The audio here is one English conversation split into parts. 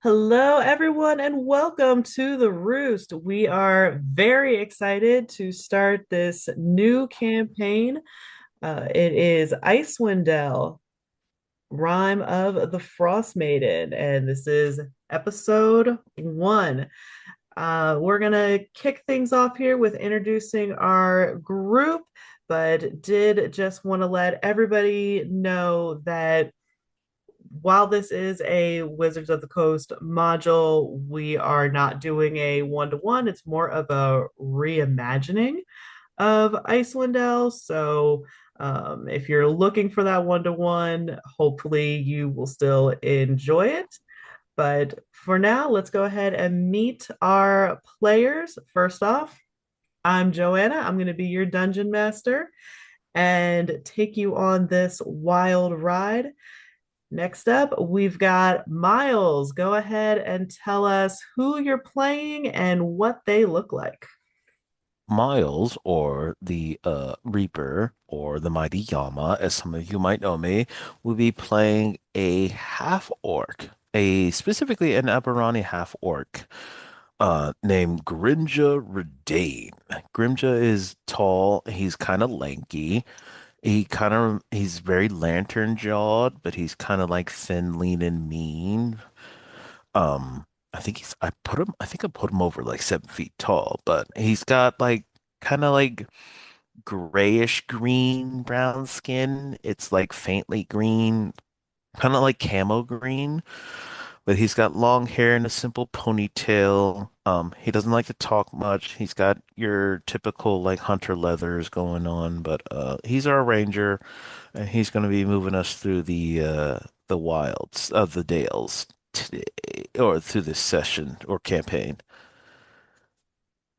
Hello, everyone, and welcome to the Roost. We are very excited to start this new campaign. It is Icewind Dale, Rime of the Frostmaiden, and this is episode 1. We're gonna kick things off here with introducing our group, but did just want to let everybody know that while this is a Wizards of the Coast module, we are not doing a one-to-one. It's more of a reimagining of Icewind Dale. So if you're looking for that one-to-one, hopefully you will still enjoy it. But for now, let's go ahead and meet our players. First off, I'm Joanna. I'm going to be your dungeon master and take you on this wild ride. Next up, we've got Miles. Go ahead and tell us who you're playing and what they look like. Miles, or the Reaper, or the Mighty Yama, as some of you might know me, will be playing a half orc, a specifically an Aberrani half orc, named Grimja Redayn. Grimja is tall, he's kind of lanky. He's very lantern jawed, but he's kind of like thin, lean, and mean. I think I put him over like 7 feet tall, but he's got like kind of like grayish green brown skin. It's like faintly green, kind of like camo green, but he's got long hair and a simple ponytail. He doesn't like to talk much. He's got your typical like hunter leathers going on, but he's our ranger, and he's going to be moving us through the wilds of the Dales today, or through this session or campaign.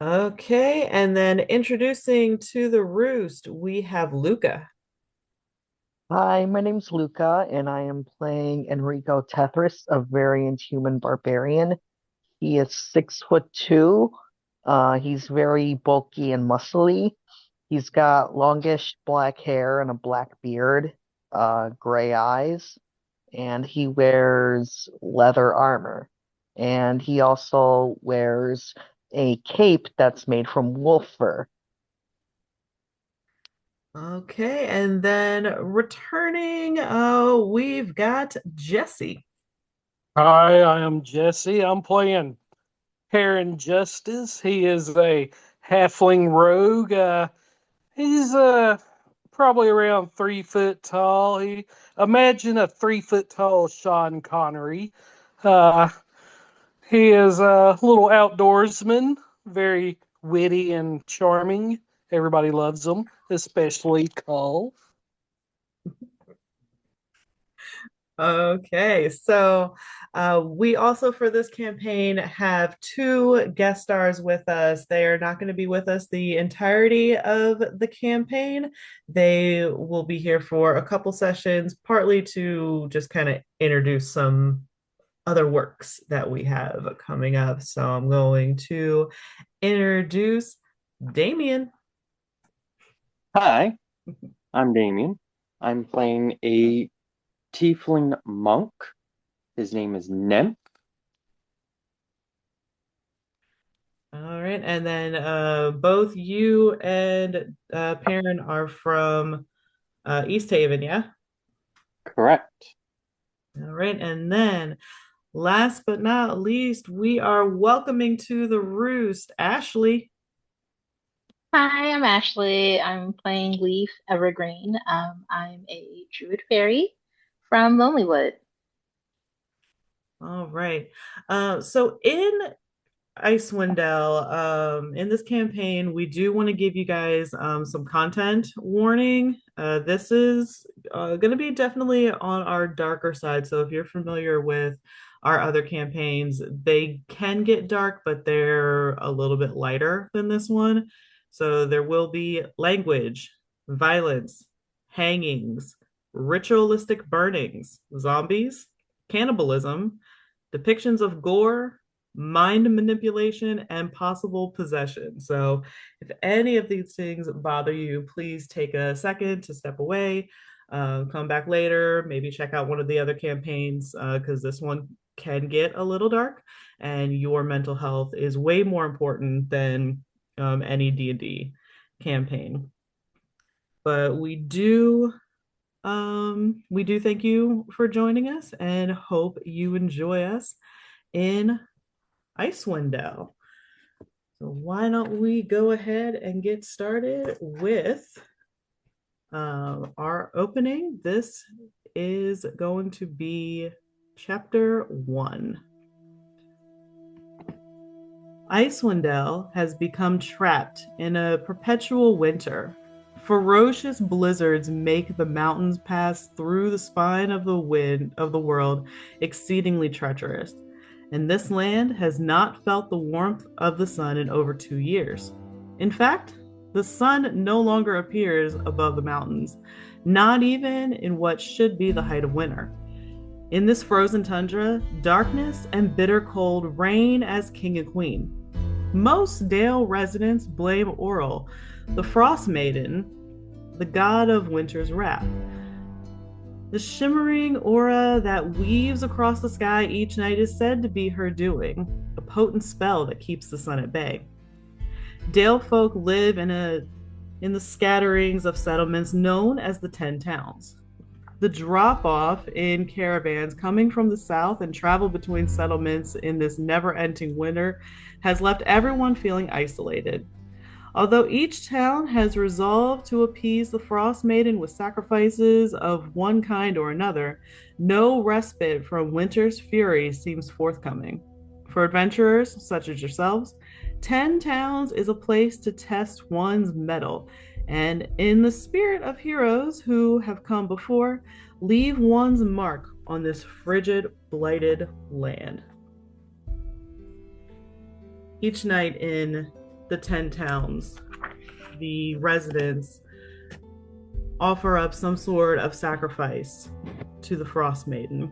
Okay, and then introducing to the Roost, we have Luka. Hi, my name's Luka, and I am playing Enrico Tethras, a variant human barbarian. He is 6'2". He's very bulky and muscly. He's got longish black hair and a black beard, gray eyes, and he wears leather armor. And he also wears a cape that's made from wolf fur. Okay, and then returning, we've got Jesse. Hi, I am Jesse. I'm playing Perrin Justice. He is a halfling rogue. He's probably around 3 foot tall. Imagine a 3 foot tall Sean Connery. Uh, he is a little outdoorsman, very witty and charming. Everybody loves him, especially Cole. Okay, so we also for this campaign have two guest stars with us. They are not going to be with us the entirety of the campaign. They will be here for a couple sessions, partly to just kind of introduce some other works that we have coming up. So I'm going to introduce Damion. Hi, I'm Damion. I'm playing a tiefling monk. His name is Neph. All right, and then both you and Perrin are from East Haven, yeah? Correct. All right, and then Last but not least, we are welcoming to the Roost Ashley. Hi, I'm Ashley. I'm playing Leaf Evergreen. I'm a druid fairy from Lonelywood. All right. So in Icewind Dale, in this campaign, we do want to give you guys some content warning. This is going to be definitely on our darker side. So if you're familiar with our other campaigns, they can get dark, but they're a little bit lighter than this one. So there will be language, violence, hangings, ritualistic burnings, zombies, cannibalism, depictions of gore, mind manipulation, and possible possession. So, if any of these things bother you, please take a second to step away, come back later, maybe check out one of the other campaigns because this one can get a little dark, and your mental health is way more important than any D&D campaign. But we do thank you for joining us and hope you enjoy us in Icewind Dale. So why don't we go ahead and get started with our opening. This is going to be chapter 1. Icewind Dale has become trapped in a perpetual winter. Ferocious blizzards make the mountains pass through the spine of the world exceedingly treacherous, and this land has not felt the warmth of the sun in over 2 years. In fact, the sun no longer appears above the mountains, not even in what should be the height of winter. In this frozen tundra, darkness and bitter cold reign as king and queen. Most Dale residents blame Auril, the Frostmaiden, the god of winter's wrath. The shimmering aura that weaves across the sky each night is said to be her doing, a potent spell that keeps the sun at bay. Dale folk live in the scatterings of settlements known as the 10 Towns. The drop-off in caravans coming from the south and travel between settlements in this never-ending winter has left everyone feeling isolated. Although each town has resolved to appease the Frostmaiden with sacrifices of one kind or another, no respite from winter's fury seems forthcoming. For adventurers such as yourselves, 10 Towns is a place to test one's mettle, and in the spirit of heroes who have come before, leave one's mark on this frigid, blighted land. Each night in the 10 Towns, the residents offer up some sort of sacrifice to the Frostmaiden.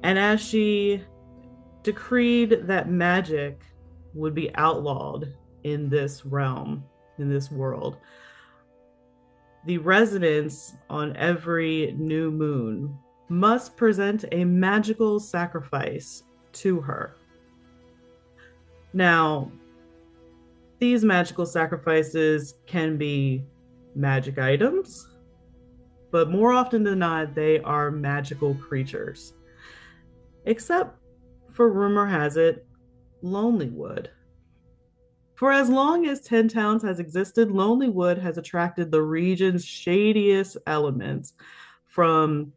And as she decreed that magic would be outlawed in this realm, in this world, the residents on every new moon must present a magical sacrifice to her. Now, these magical sacrifices can be magic items, but more often than not, they are magical creatures. Except for, rumor has it, Lonelywood. For as long as 10 Towns has existed, Lonelywood has attracted the region's shadiest elements, from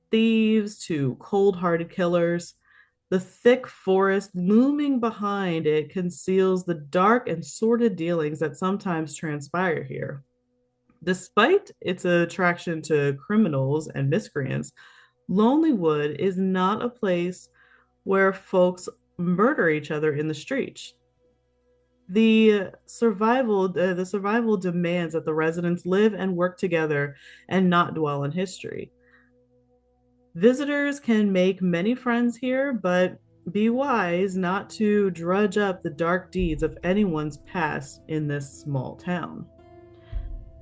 thieves to cold-hearted killers. The thick forest looming behind it conceals the dark and sordid dealings that sometimes transpire here. Despite its attraction to criminals and miscreants, Lonelywood is not a place where folks murder each other in the streets. The survival demands that the residents live and work together and not dwell in history. Visitors can make many friends here, but be wise not to drudge up the dark deeds of anyone's past in this small town.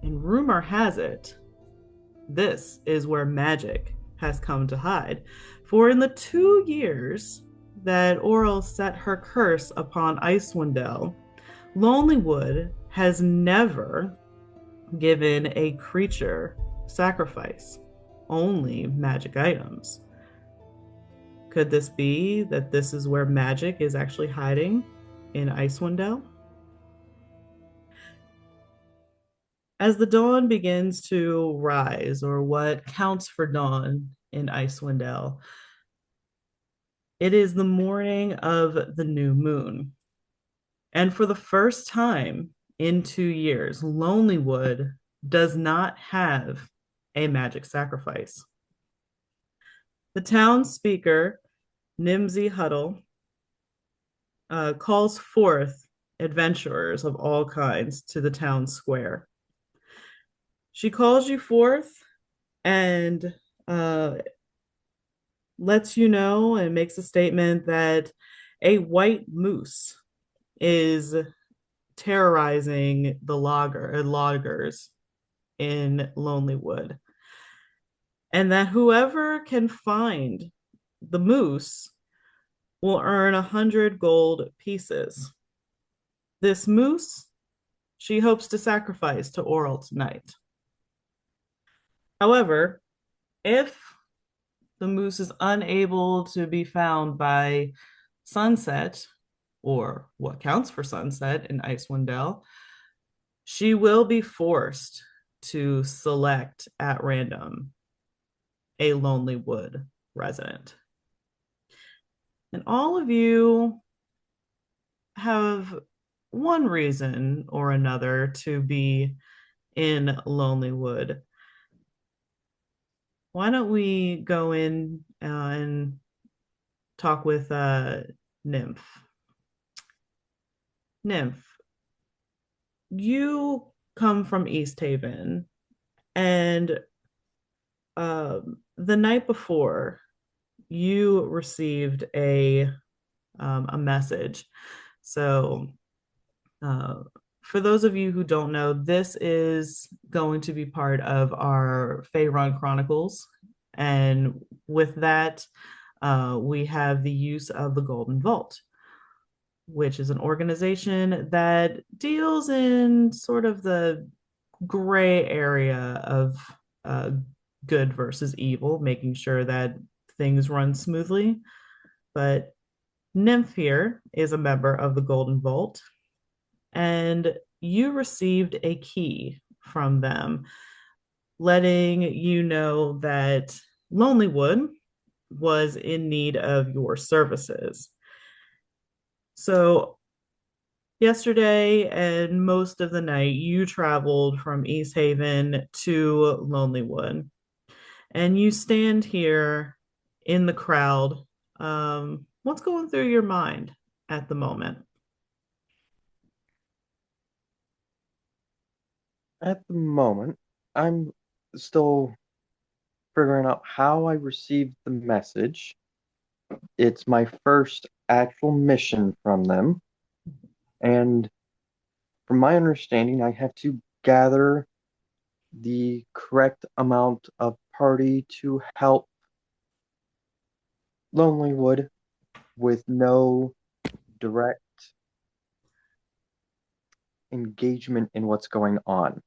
And rumor has it, this is where magic has come to hide. For in the 2 years that Auril set her curse upon Icewind Dale, Lonelywood has never given a creature sacrifice, only magic items. Could this be that this is where magic is actually hiding in Icewind Dale? As the dawn begins to rise, or what counts for dawn in Icewind Dale, it is the morning of the new moon. And for the first time in 2 years, Lonelywood does not have a magic sacrifice. The town speaker, Nimsy Huddle, calls forth adventurers of all kinds to the town square. She calls you forth and lets you know and makes a statement that a white moose is terrorizing the loggers in Lonelywood, and that whoever can find the moose will earn 100 gold pieces. This moose she hopes to sacrifice to Oral tonight. However, if the moose is unable to be found by sunset, or what counts for sunset in Icewind Dale, she will be forced to select at random a Lonelywood resident. And all of you have one reason or another to be in Lonelywood. Why don't we go in and talk with Nymph? Nymph, you come from East Haven, and the night before, you received a message. So, for those of you who don't know, this is going to be part of our Faerun Chronicles, and with that, we have the use of the Golden Vault, which is an organization that deals in sort of the gray area of uh, good versus evil, making sure that things run smoothly. But Nymph here is a member of the Golden Vault, and you received a key from them, letting you know that Lonelywood was in need of your services. So, yesterday and most of the night, you traveled from East Haven to Lonelywood, and you stand here in the crowd. What's going through your mind at the moment? At the moment, I'm still figuring out how I received the message. It's my first actual mission from them, and from my understanding, I have to gather the correct amount of party to help Lonelywood with no direct engagement in what's going on.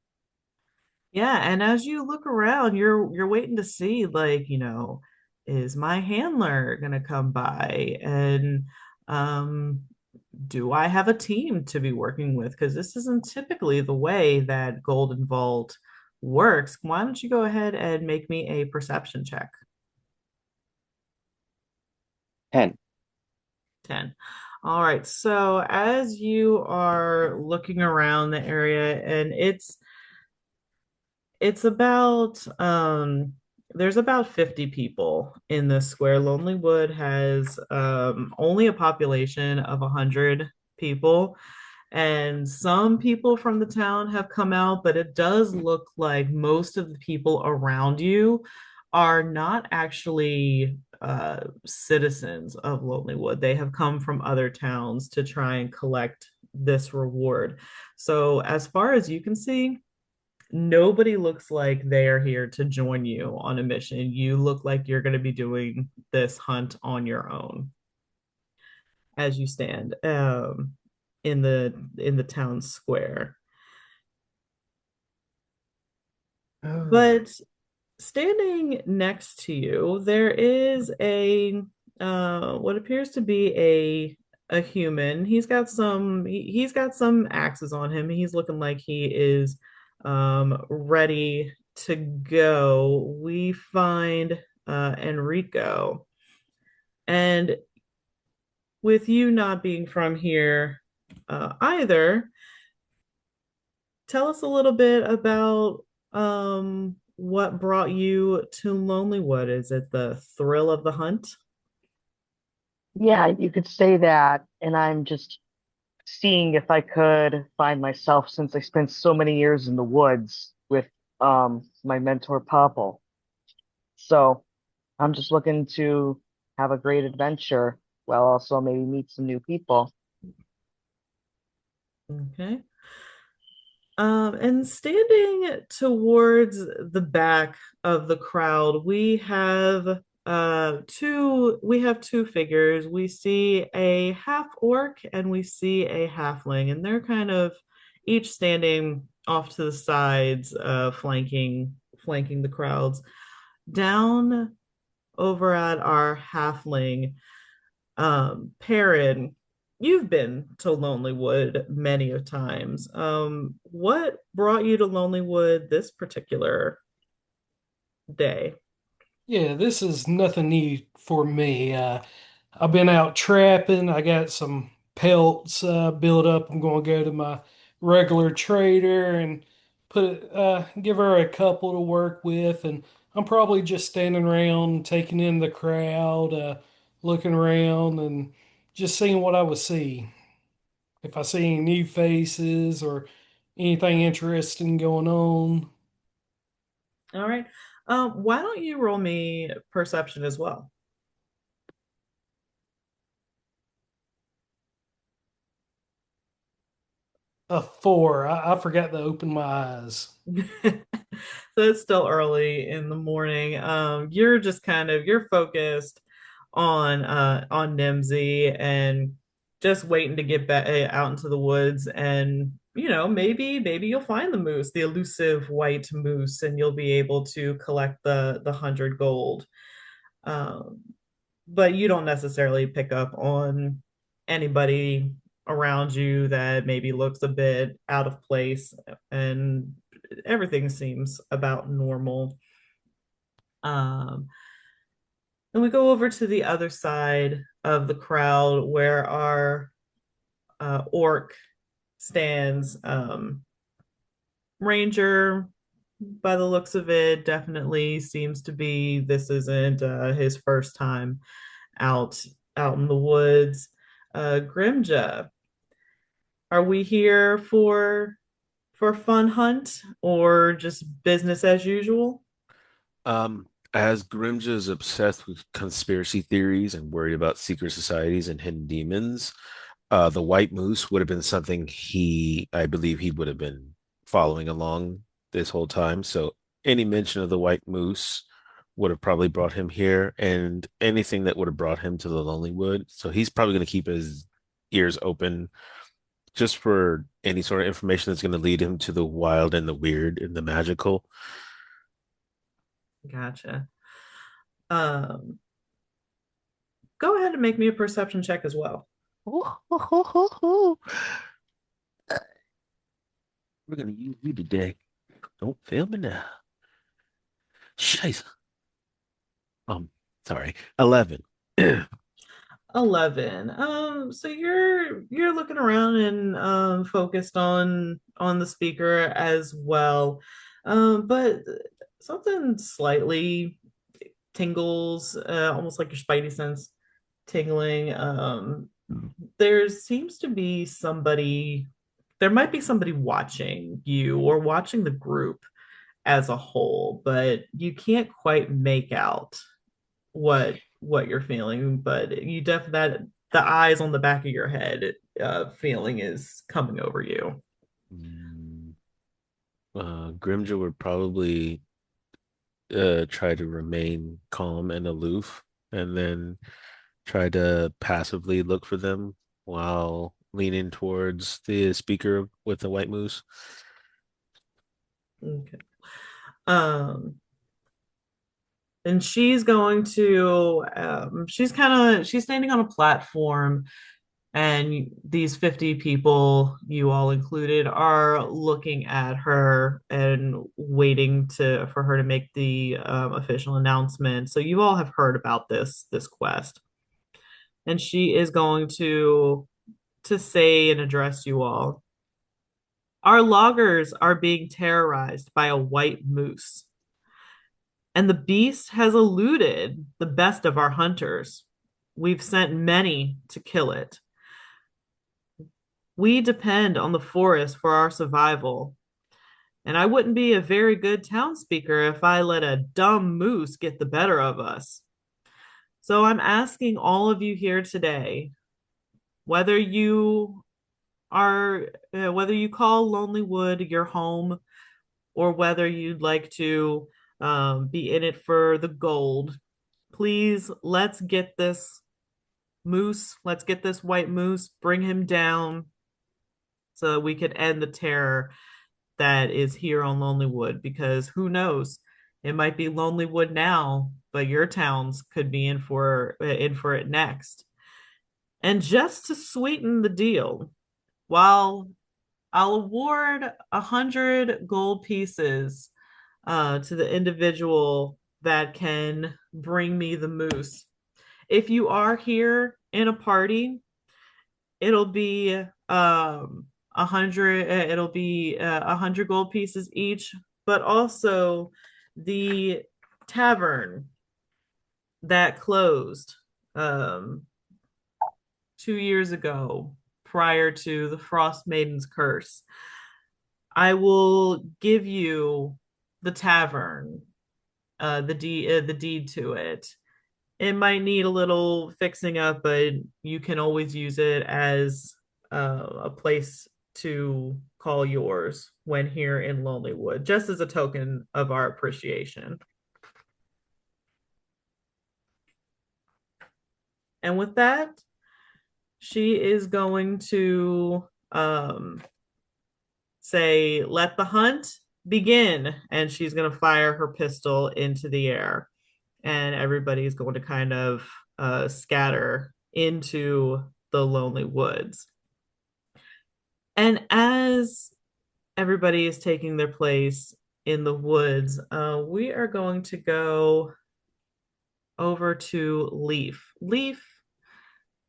Yeah, and as you look around, you're waiting to see, like, is my handler gonna come by, and um do I have a team to be working with? Because this isn't typically the way that Golden Vault works. Why don't you go ahead and make me a perception check? 10. 10. All right. So as you are looking around the area, and it's about there's about 50 people in this square. Lonelywood has only a population of 100 people, and some people from the town have come out, but it does look like most of the people around you are not actually citizens of Lonelywood. They have come from other towns to try and collect this reward. So as far as you can see, nobody looks like they're here to join you on a mission. You look like you're going to be doing this hunt on your own as you stand in the town square. Oh, But standing next to you, there is a what appears to be a human. He's got some axes on him. He's looking like he is ready to go. We find Enrico. And with you not being from here either, tell us a little bit about what brought you to Lonelywood. Is it the thrill of the hunt? Yeah, you could say that. And I'm just seeing if I could find myself since I spent so many years in the woods with my mentor Popple. So I'm just looking to have a great adventure while also maybe meet some new people. Okay. And standing towards the back of the crowd, we have two figures. We see a half orc and we see a halfling, and they're kind of each standing off to the sides, flanking the crowds. Down over at our halfling, Perrin, you've been to Lonelywood many of times. What brought you to Lonelywood this particular day? Yeah, this is nothing new for me. I've been out trapping. I got some pelts built up. I'm going to go to my regular trader and give her a couple to work with, and I'm probably just standing around, taking in the crowd, looking around, and just seeing what I would see. If I see any new faces or anything interesting going on. All right. Why don't you roll me perception as well? A four. I forgot to open my eyes. So it's still early in the morning. You're just you're focused on Nimsy and just waiting to get back out into the woods, and maybe you'll find the moose, the elusive white moose, and you'll be able to collect the 100 gold. Um, but you don't necessarily pick up on anybody around you that maybe looks a bit out of place, and everything seems about normal. Um, and we go over to the other side of the crowd where our orc stands. Ranger, by the looks of it, definitely seems to be this isn't his first time out out in the woods. Grimja, are we here for fun hunt or just business as usual? Um, as Grimja is obsessed with conspiracy theories and worried about secret societies and hidden demons, the White Moose would have been something I believe he would have been following along this whole time. So any mention of the White Moose would have probably brought him here, and anything that would have brought him to the Lonely Wood. So he's probably going to keep his ears open just for any sort of information that's going to lead him to the wild and the weird and the magical. Gotcha. Um, Go ahead and make me a perception check as well. We're gonna use you today. Don't fail me now. Scheiße. Um, sorry. 11. 11. So you're looking around and focused on the speaker as well. But something slightly tingles, almost like your spidey sense tingling. There seems to be there might be somebody watching you or watching the group as a whole, but you can't quite make out what you're feeling. But you definitely that the eyes on the back of your head feeling is coming over you. Mm, Grimja would probably try to remain calm and aloof, and then try to passively look for them while leaning towards the speaker with the white moose. Okay. Um, And she's going to she's standing on a platform, and these 50 people, you all included, are looking at her and waiting to for her to make the official announcement. So you all have heard about this quest, and she is going to say and address you all. Our loggers are being terrorized by a white moose, and the beast has eluded the best of our hunters. We've sent many to kill it. We depend on the forest for our survival, and I wouldn't be a very good townspeaker if I let a dumb moose get the better of us. So I'm asking all of you here today, whether you whether you call Lonely Wood your home, or whether you'd like to be in it for the gold, please let's get this moose, let's get this white moose, bring him down so that we could end the terror that is here on Lonely Wood. Because who knows, it might be Lonely Wood now, but your towns could be in for it next. And just to sweeten the deal, while I'll award 100 gold pieces to the individual that can bring me the moose. If you are here in a party, it'll be 100. It'll be 100 gold pieces each, but also the tavern that closed um, 2 years ago, prior to the Frostmaiden's curse. I will give you the tavern, the deed to it. It might need a little fixing up, but you can always use it as a place to call yours when here in Lonelywood, just as a token of our appreciation. And with that, she is going to say, "Let the hunt begin," and she's going to fire her pistol into the air, and everybody's going to kind of scatter into the lonely woods. And as everybody is taking their place in the woods, we are going to go over to Leaf. Leaf,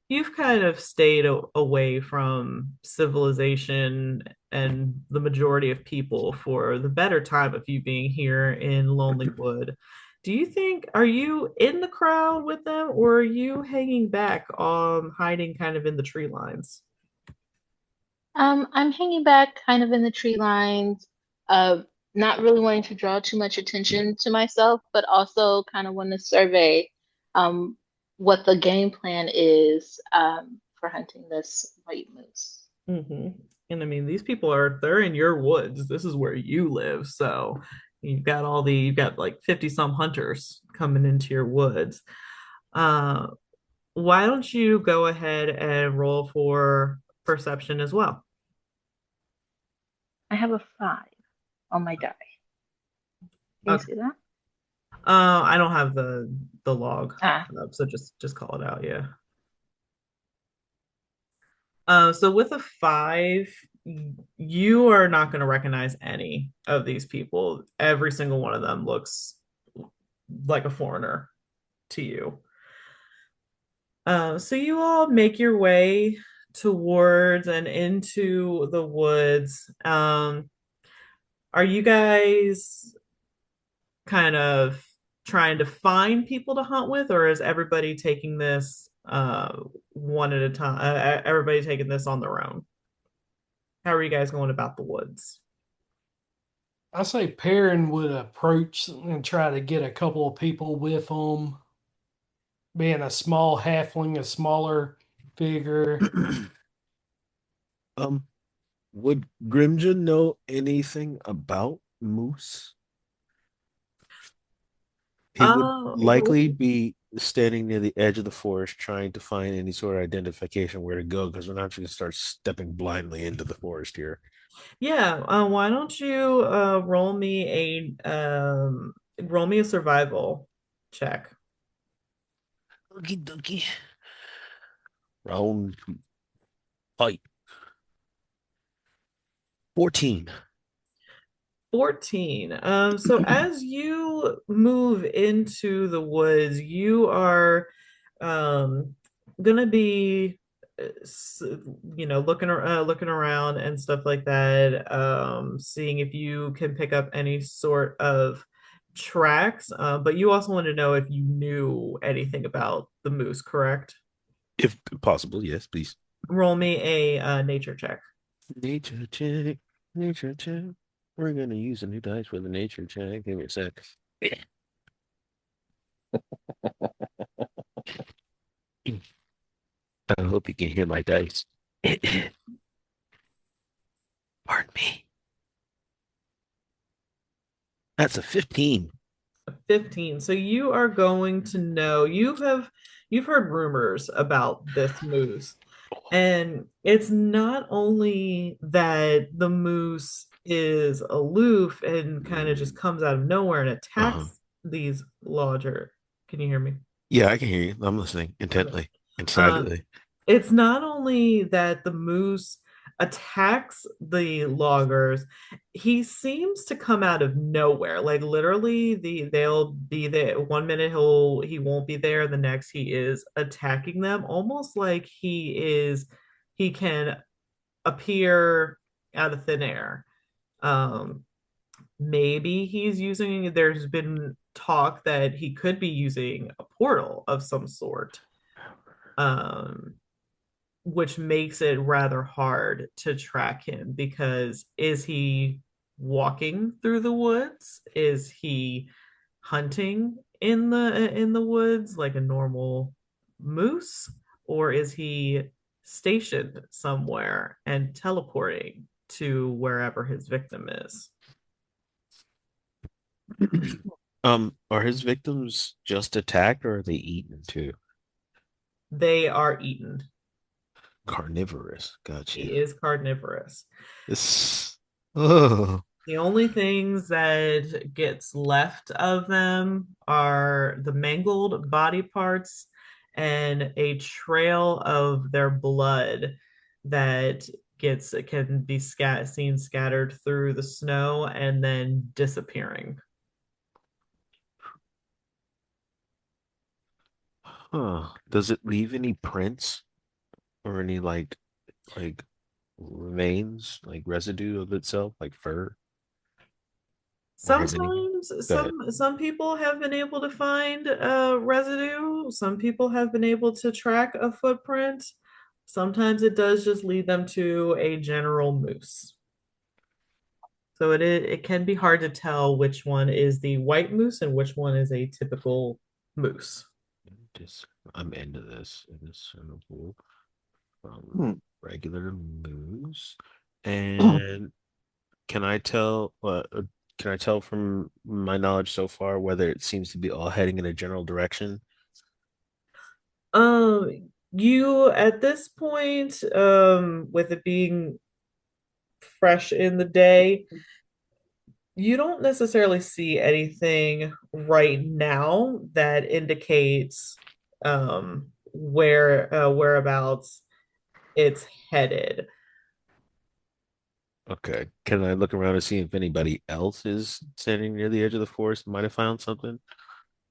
you've kind of stayed away from civilization and the majority of people for the better time of you being here in Lonelywood. Do you think, are you in the crowd with them, or are you hanging back, hiding kind of in the tree lines? I'm hanging back kind of in the tree lines, uh, not really wanting to draw too much attention to myself, but also kind of want to survey um, what the game plan is for hunting this white moose. Mm-hmm. And I mean, these people they're in your woods. This is where you live. So you've got like 50 some hunters coming into your woods. Uh, why don't you go ahead and roll for perception as well? I have a 5 on my die. Can you Okay. see that? I don't have the log, Ah, so just call it out. Yeah. So with a 5, you are not going to recognize any of these people. Every single one of them looks like a foreigner to you. So you all make your way towards and into the woods. Are you guys kind of trying to find people to hunt with, or is everybody taking this one at a time? Everybody taking this on their own? How are you guys going about the woods? I say Perrin would approach and try to get a couple of people with him, being a small halfling, a smaller figure. Um, would Grimja know anything about moose? He would likely Roll. be standing near the edge of the forest trying to find any sort of identification where to go because we're not just going to start stepping blindly into the forest here. Yeah, why don't you roll me a survival? check. Okie dokie. Round two. Fight. 14. 14. So as you move into the woods, you are um gonna be looking around and stuff like that, seeing if you can pick up any sort of tracks. But you also want to know if you knew anything about the moose, correct? If possible, yes, please. Roll me a nature check. Nature check. Nature check. We're gonna use a new dice for the nature check. Give me a sec. I hope you can hear my dice. Pardon me. That's a 15. 15. So you are going to know, you've heard rumors about this moose. And it's not only that the moose is aloof and kind of just comes out of nowhere and Uh-huh. attacks these larger. Can you hear me? Yeah, I can hear you. I'm listening Okay. intently and Um, silently. it's not only that the moose attacks the loggers, he seems to come out of nowhere. Like literally, they'll be there. One minute he won't be there, the next he is attacking them, almost like he can appear out of thin air. Um, Maybe there's been talk that he could be using a portal of some sort. Um, which makes it rather hard to track him because is he walking through the woods? Is he hunting in the woods like a normal moose? Or is he stationed somewhere and teleporting to wherever his victim is? Are his victims just attacked or are they eaten too? They are eaten. Carnivorous. Gotcha. He is carnivorous. This. Oh. The only things that gets left of them are the mangled body parts and a trail of their blood that gets can be seen scattered through the snow and then disappearing. Huh. Does it leave any prints or any like remains, like residue of itself, like fur? Or has any? Sometimes Go ahead. some people have been able to find residue. Some people have been able to track a footprint. Sometimes it does just lead them to a general moose. So it can be hard to tell which one is the white moose and which one is a typical moose. Just I'm into this. It is so cool. Hmm. Regular moose. And can I tell can I tell from my knowledge so far whether it seems to be all heading in a general direction? You at this point, with it being fresh in the day, you don't necessarily see anything right now that indicates whereabouts it's headed. Okay. Can I look around and see if anybody else is standing near the edge of the forest and might have found something?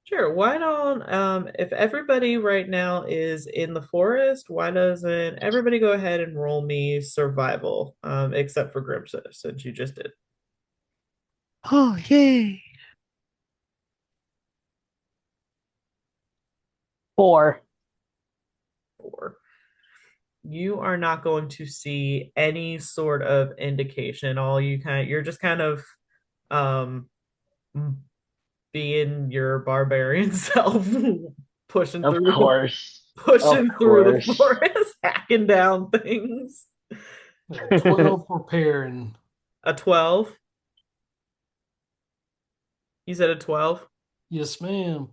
Sure, why don't if everybody right now is in the forest, why doesn't everybody go ahead and roll me survival, except for Grimja, since you just did Oh, yay. 4. four. You are not going to see any sort of indication. You're just kind of um being your barbarian self, pushing Of through the course. Of pushing through the course. forest, hacking down things. 12 for Perrin. A 12? You said a 12? Yes, ma'am.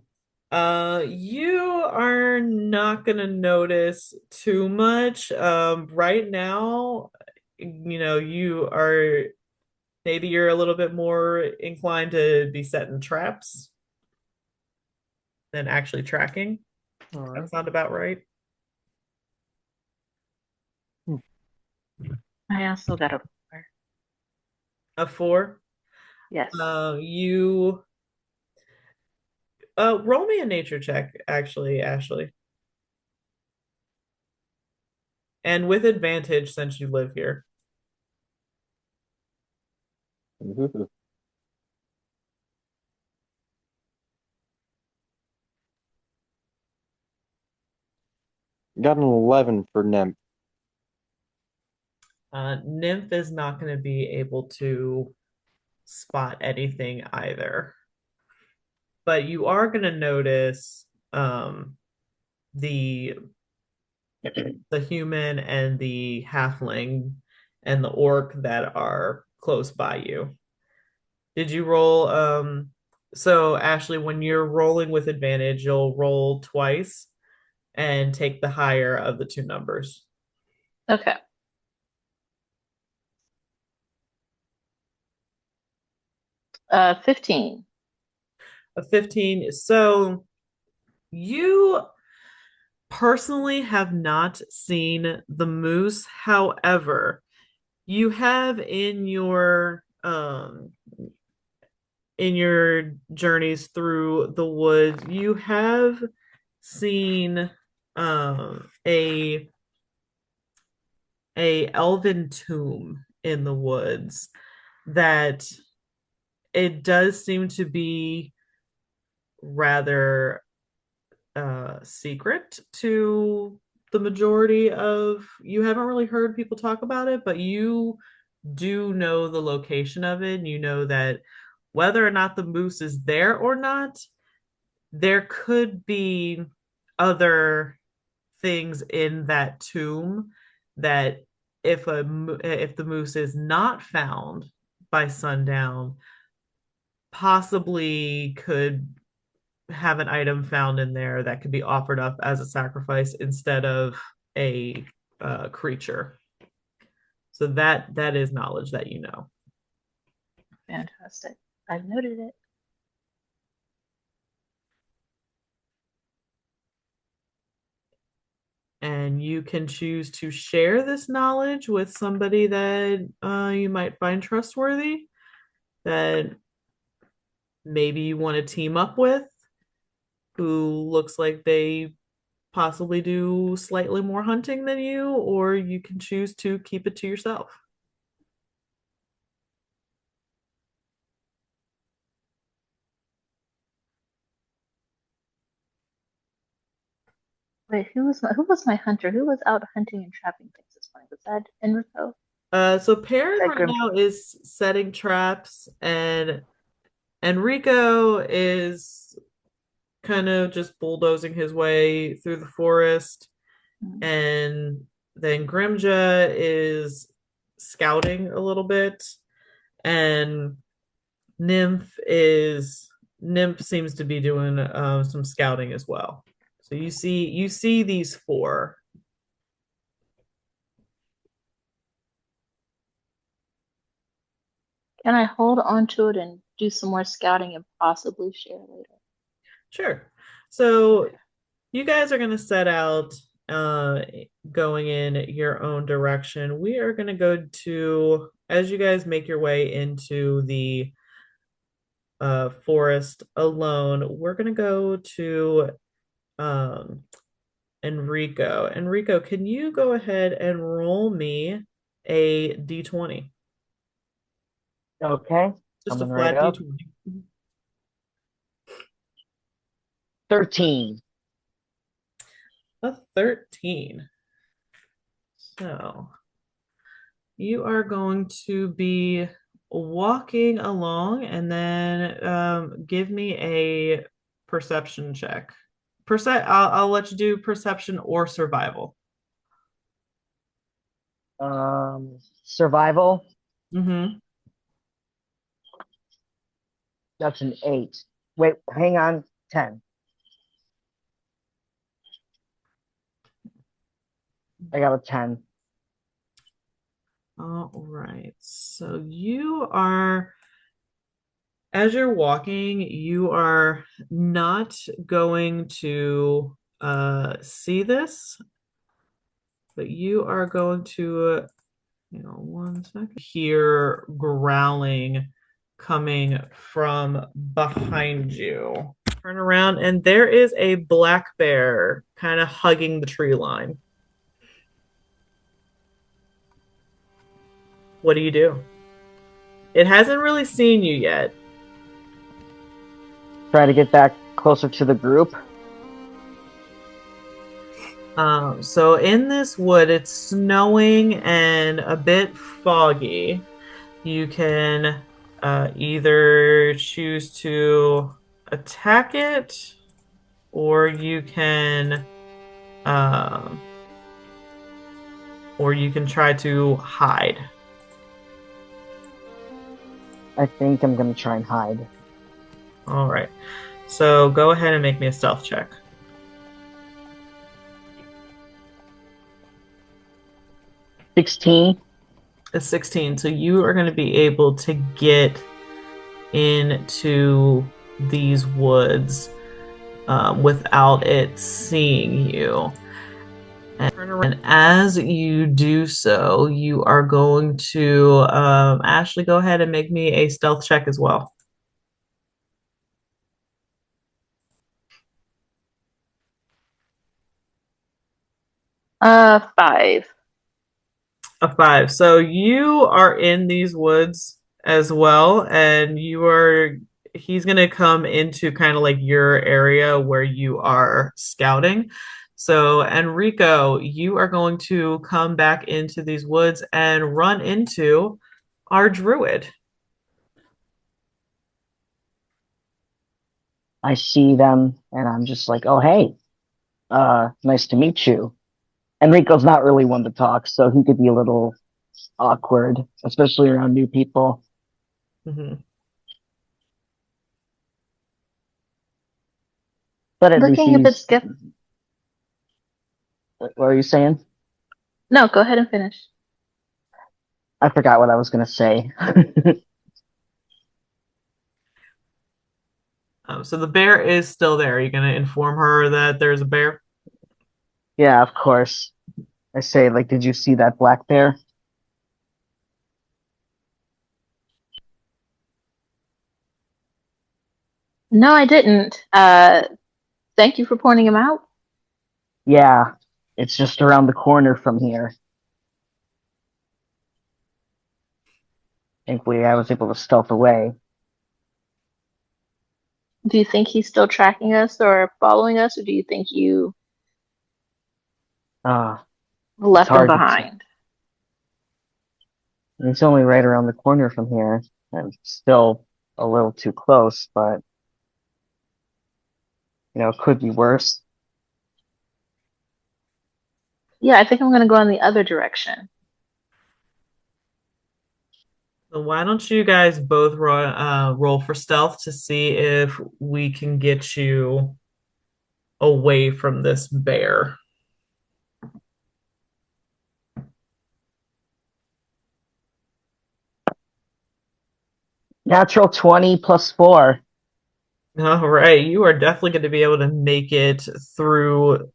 You are not gonna notice too much. Right now, maybe you're a little bit more inclined to be setting traps. than actually tracking. All That right. sound about right? Hmm. I also got a 4. A 4. Yes. You roll me a nature check, actually, Ashley. And with advantage since you live here. Ooh. Got an 11 for Nymph. Nymph is not going to be able to spot anything either. But you are going to notice the the human and the halfling and the orc that are close by you. Did you roll so Ashley, when you're rolling with advantage, you'll roll twice and take the higher of the two numbers. Okay. 15. A 15. So you personally have not seen the moose. However, you have in your journeys through the woods, you have seen a elven tomb in the woods that it does seem to be rather secret to the majority of you haven't really heard people talk about it, but you do know the location of it, and you know that whether or not the moose is there or not, there could be other things in that tomb that if the moose is not found by sundown, possibly could have an item found in there that could be offered up as a sacrifice instead of a creature. So that is knowledge that you know. Fantastic. I've noted it. And you can choose to share this knowledge with somebody that you might find trustworthy, that maybe you want to team up with, who looks like they possibly do slightly more hunting than you, or you can choose to keep it to yourself. Wait, who was my hunter? Who was out hunting and trapping things this morning? Was that Enrico? So Perrin That right Grim? now is setting traps, and Enrico is kind of just bulldozing his way through the forest, Hmm. and then Grimja is scouting a little bit, and Nymph seems to be doing some scouting as well. So you see these four. Can I hold on to it and do some more scouting and possibly share later? Sure. So Okay. you guys are going to set out uh, going in your own direction. We are going to go to, as you guys make your way into the forest alone, we're going to go to um, Enrico. Enrico, can you go ahead and roll me a d20? Okay, Just a coming right flat up. d20. 13. A 13. So you are going to be walking along and then give me a perception check. I'll let you do perception or survival. Survival. Mm-hmm. That's an 8. Wait, hang on. 10. I got a 10. All right. So you are as you're walking, you are not going to see this, but you are going to, one second, hear growling coming from behind you. Turn around, and there is a black bear kind of hugging the tree line. What do you do? It hasn't really seen you yet. Try to get back closer to the group. So in this wood, it's snowing and a bit foggy. You can either choose to attack it, or you can, uh, try to hide. I think I'm gonna try and hide. All right. So go ahead and make me a stealth check. 16. A 16. So you are going to be able to get into these woods without it seeing you. And as you do so, you are going to Ashley, go ahead and make me a stealth check as well. 5. A 5. So you are in these woods as well, and he's gonna come into kind of like your area where you are scouting. So Enrico, you are going to come back into these woods and run into our druid. I see them and I'm just like, oh hey, nice to meet you. Enrico's not really one to talk, so he could be a little awkward, especially around new people. Mm-hmm. But at least Looking if it's he's. good. What are you saying? No, go ahead and finish. I forgot what I was gonna say. So the bear is still there. Are you going to inform her that there's a bear? Yeah, of course. I say, like, did you see that black bear? No, I didn't. Thank you for pointing him out. Yeah, it's just around the corner from here. Thankfully, I was able to stealth away. Do you think he's still tracking us or following us, or do you think you Ah, it's left him hard to tell. behind? It's only right around the corner from here. I'm still a little too close, but it could be worse. Yeah, I think I'm going to go in the other direction. So why don't you guys both roll for stealth to see if we can get you away from this bear? Natural 20 plus 4. All right, you are definitely going to be able to make it through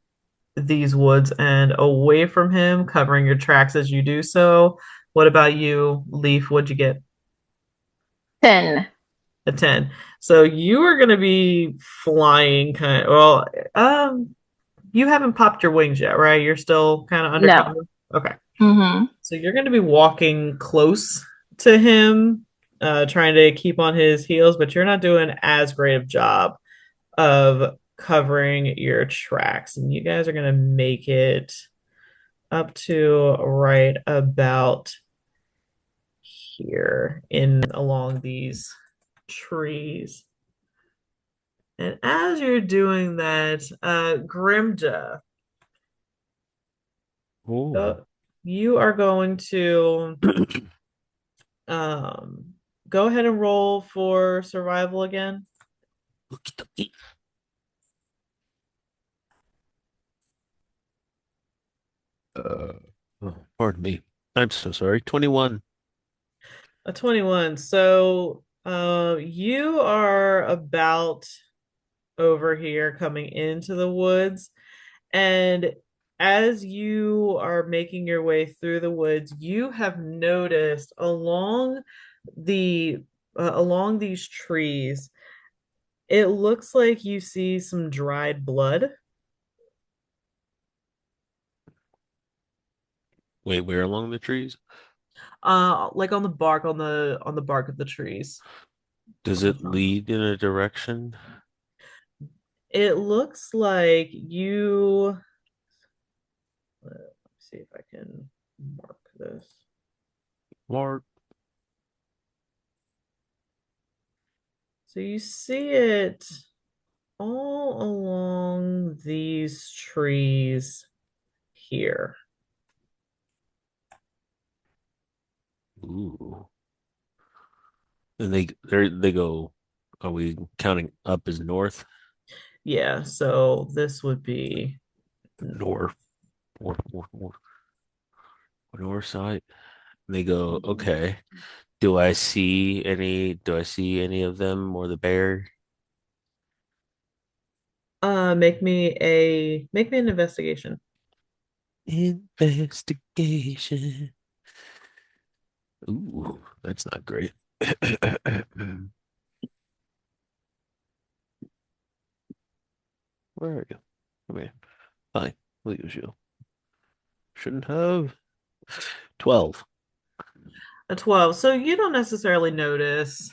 these woods and away from him, covering your tracks as you do so. What about you, Leaf? What'd you get? 10. A 10. So you are going to be flying well, you haven't popped your wings yet, right? You're still kind of No. undercover. Okay. Mm-hmm. So you're going to be walking close to him, trying to keep on his heels, but you're not doing as great of job of covering your tracks. And you guys are going to make it up to right about here in along these trees. And as you're doing that, Grimja, Oh. you are going to um, go ahead and roll for survival again. Pardon me. I'm so sorry. 21. A 21. So You are about over here coming into the woods, and as you are making your way through the woods, you have noticed the along these trees, it looks like you see some dried blood. Wait, where along the trees? Like on the bark on the bark of the trees, Does on the it trunks. lead in a direction? It looks like you let me see if I can mark this. Mark. So you see it all along these trees here. Ooh. And they go. Are we counting up as north? Yeah, so this would be North, north, north side. And they go, okay. Do I see any of them or the bear? make me an investigation. Investigation. Ooh, that's not great. Where are you? Come here. Fine. We'll use you. Shouldn't have. 12. A 12. So um you don't necessarily notice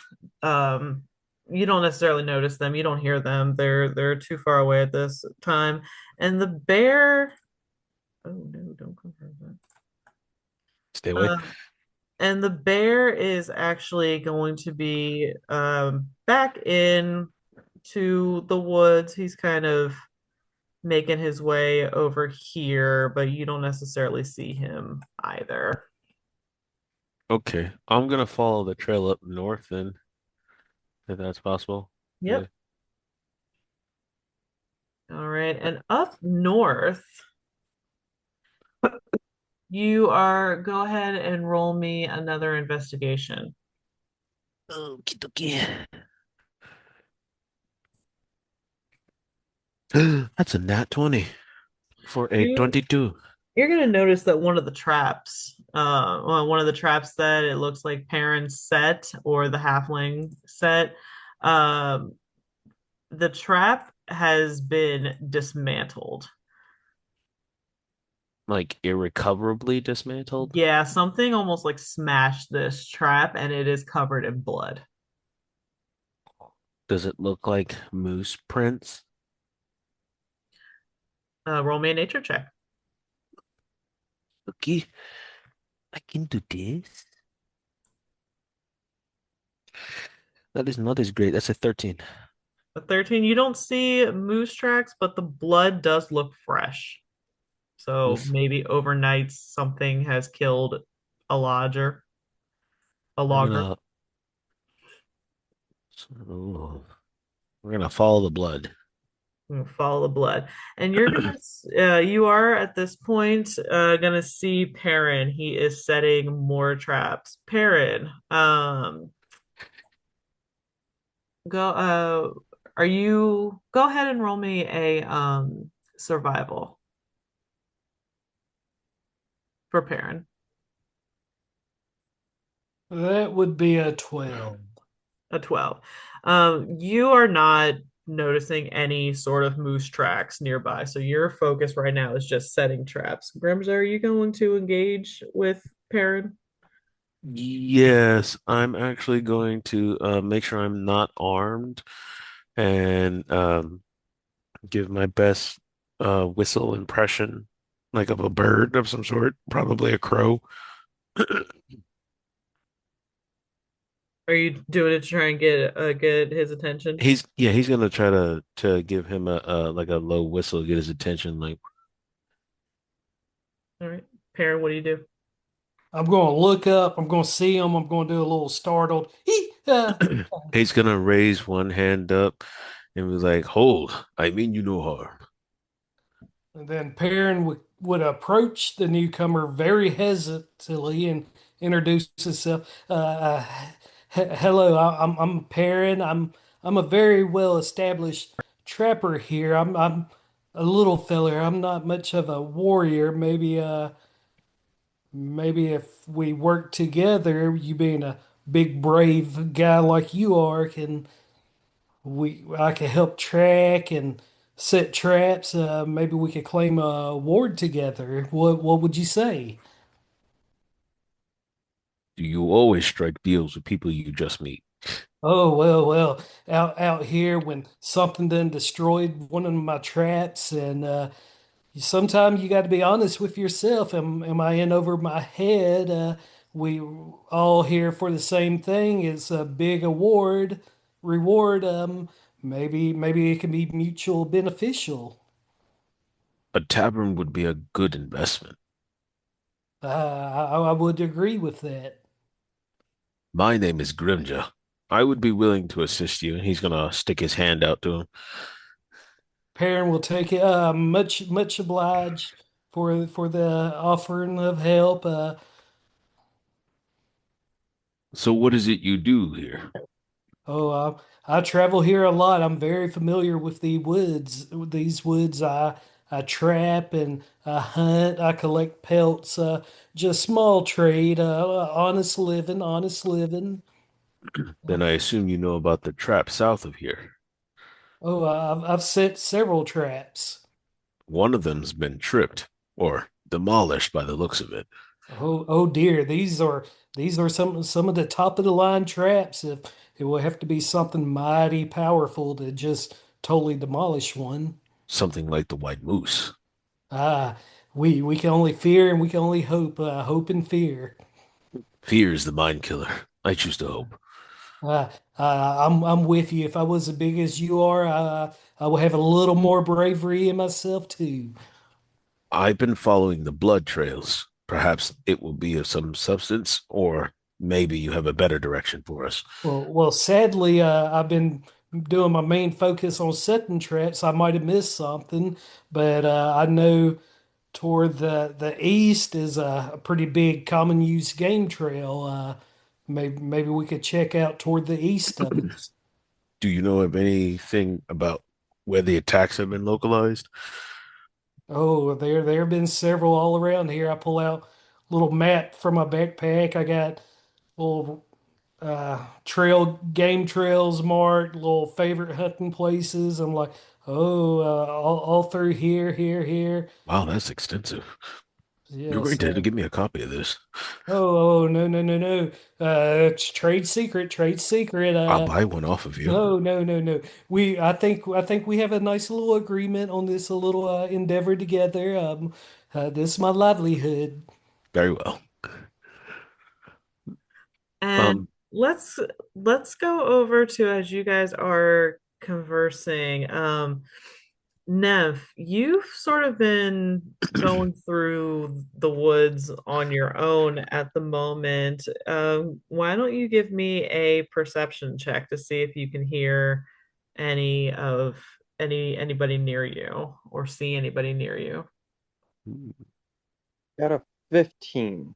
them. You don't hear them. They're too far away at this time. And the bear, oh no, don't confirm that. Stay away. Um and the bear is actually going to be back in to the woods. He's kind of making his way over here, but you don't necessarily see him either. Okay. I'm gonna follow the trail up north then, if that's possible. Yeah. Yep. All right. And up north, go ahead and roll me another investigation. Okie dokie. That's a nat 20 for a You 22. you're gonna notice that one of the traps that it looks like Perrin's set or the halfling set, um, the trap has been dismantled. Like irrecoverably dismantled. Yeah, something almost like smashed this trap and it is covered in blood. Does it look like moose prints? Roll me a nature check. Okay, I can do this. That is not as great. That's a 13. A 13, you don't see moose tracks, but the blood does look fresh. So Oof. maybe overnight something has killed a lodger, a We're logger. gonna oh, we're gonna follow the blood. Follow the blood. And you are at this point gonna see Perrin. He is setting more traps. Perrin, go are you go ahead and roll me a survival for Perrin. That would be a 12. A 12. You are not noticing any sort of moose tracks nearby, so your focus right now is just setting traps. Grimja, are you going to engage with Perrin? Yes, I'm actually going to make sure I'm not armed and give my best whistle impression, like of a bird of some sort, probably a crow. Are you doing it to try and get his attention? He's gonna try to give him a like a low whistle, get his attention. Like All right. Perrin, what do you do? I'm going to look up. I'm going to see him. I'm going to do a little startled. he's gonna raise one hand up and was like, "Hold, I mean you no harm." And then Perrin would approach the newcomer very hesitantly and introduce himself. Hello, I'm Perrin. I'm a very well established trapper here. I'm a little feller. I'm not much of a warrior. Maybe if we work together, you being a big brave guy like you are, can we I can help track and set traps. Maybe we could claim a ward together. What would you say? Do you always strike deals with people you just meet? Oh well, out here when something done destroyed one of my traps, and sometimes you got to be honest with yourself. Am I in over my head? We all here for the same thing. It's a big reward. Maybe it can be mutual beneficial. A tavern would be a good investment. I would agree with that. My name is Grimja. I would be willing to assist you. He's gonna stick his hand out to him. Perrin will take it. Much obliged for the offering of help. So what is it you do here? Oh, I travel here a lot. I'm very familiar with the woods. These woods, I trap and I hunt. I collect pelts. Just small trade. Honest living, honest living. Then I assume you know about the trap south of here. Oh, I've set several traps. One of them's been tripped or demolished by the looks of it. Oh dear, these are some of the top of the line traps. If it will have to be something mighty powerful to just totally demolish one. Something like the white moose. Ah, we can only fear and we can only hope. Hope and fear. Fear is the mind killer. I choose to hope. I'm with you. If I was as big as you are, I would have a little more bravery in myself too. I've been following the blood trails. Perhaps it will be of some substance, or maybe you have a better direction for us. Sadly, I've been doing my main focus on setting traps. I might have missed something, but I know toward the east is a pretty big common use game trail. Maybe we could check out toward the east of it. Do you know of anything about where the attacks have been localized? Oh, there have been several all around here. I pull out a little map from my backpack. I got little game trails marked, little favorite hunting places. I'm like, oh, all through here. Wow, that's extensive. You're going Yes. to have to give me a copy of this. No. It's trade secret, trade secret. I'll buy one off of you. No. I think we have a nice little agreement on this, a little endeavor together. This is my livelihood. Very well. And Um, let's go over to as you guys are conversing. Neph, you've sort of been going through the woods on your own at the moment. Why don't you give me a perception check to see if you can hear any of anybody near you or see anybody near you? Got a 15.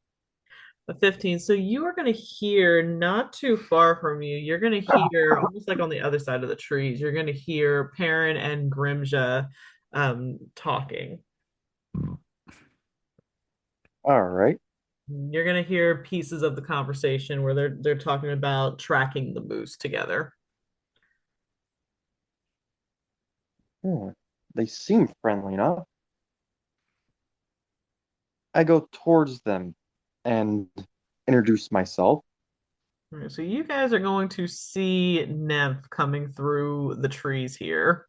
A 15. So you are going to hear not too far from you. You're going to hear almost like on the other side of the trees. You're going to hear Perrin and Grimja talking. All right. You're going to hear pieces of the conversation where they're talking about tracking the moose together. Hmm. They seem friendly enough. I go towards them and introduce myself. All right, so you guys are going to see Neph coming through the trees here.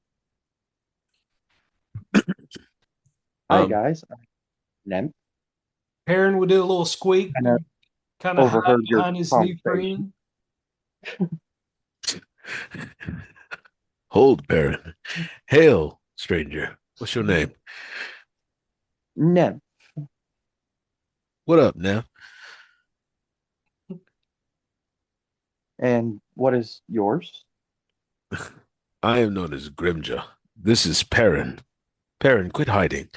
Hi, um, guys. I'm Nen, Perrin would do a little squeak, and I kind of hide overheard your behind his new conversation. friend. Hold, Perrin. Hail, stranger. What's your name? Nen, What up, now? and what is yours? I am known as Grimja. This is Perrin. Perrin, quit hiding.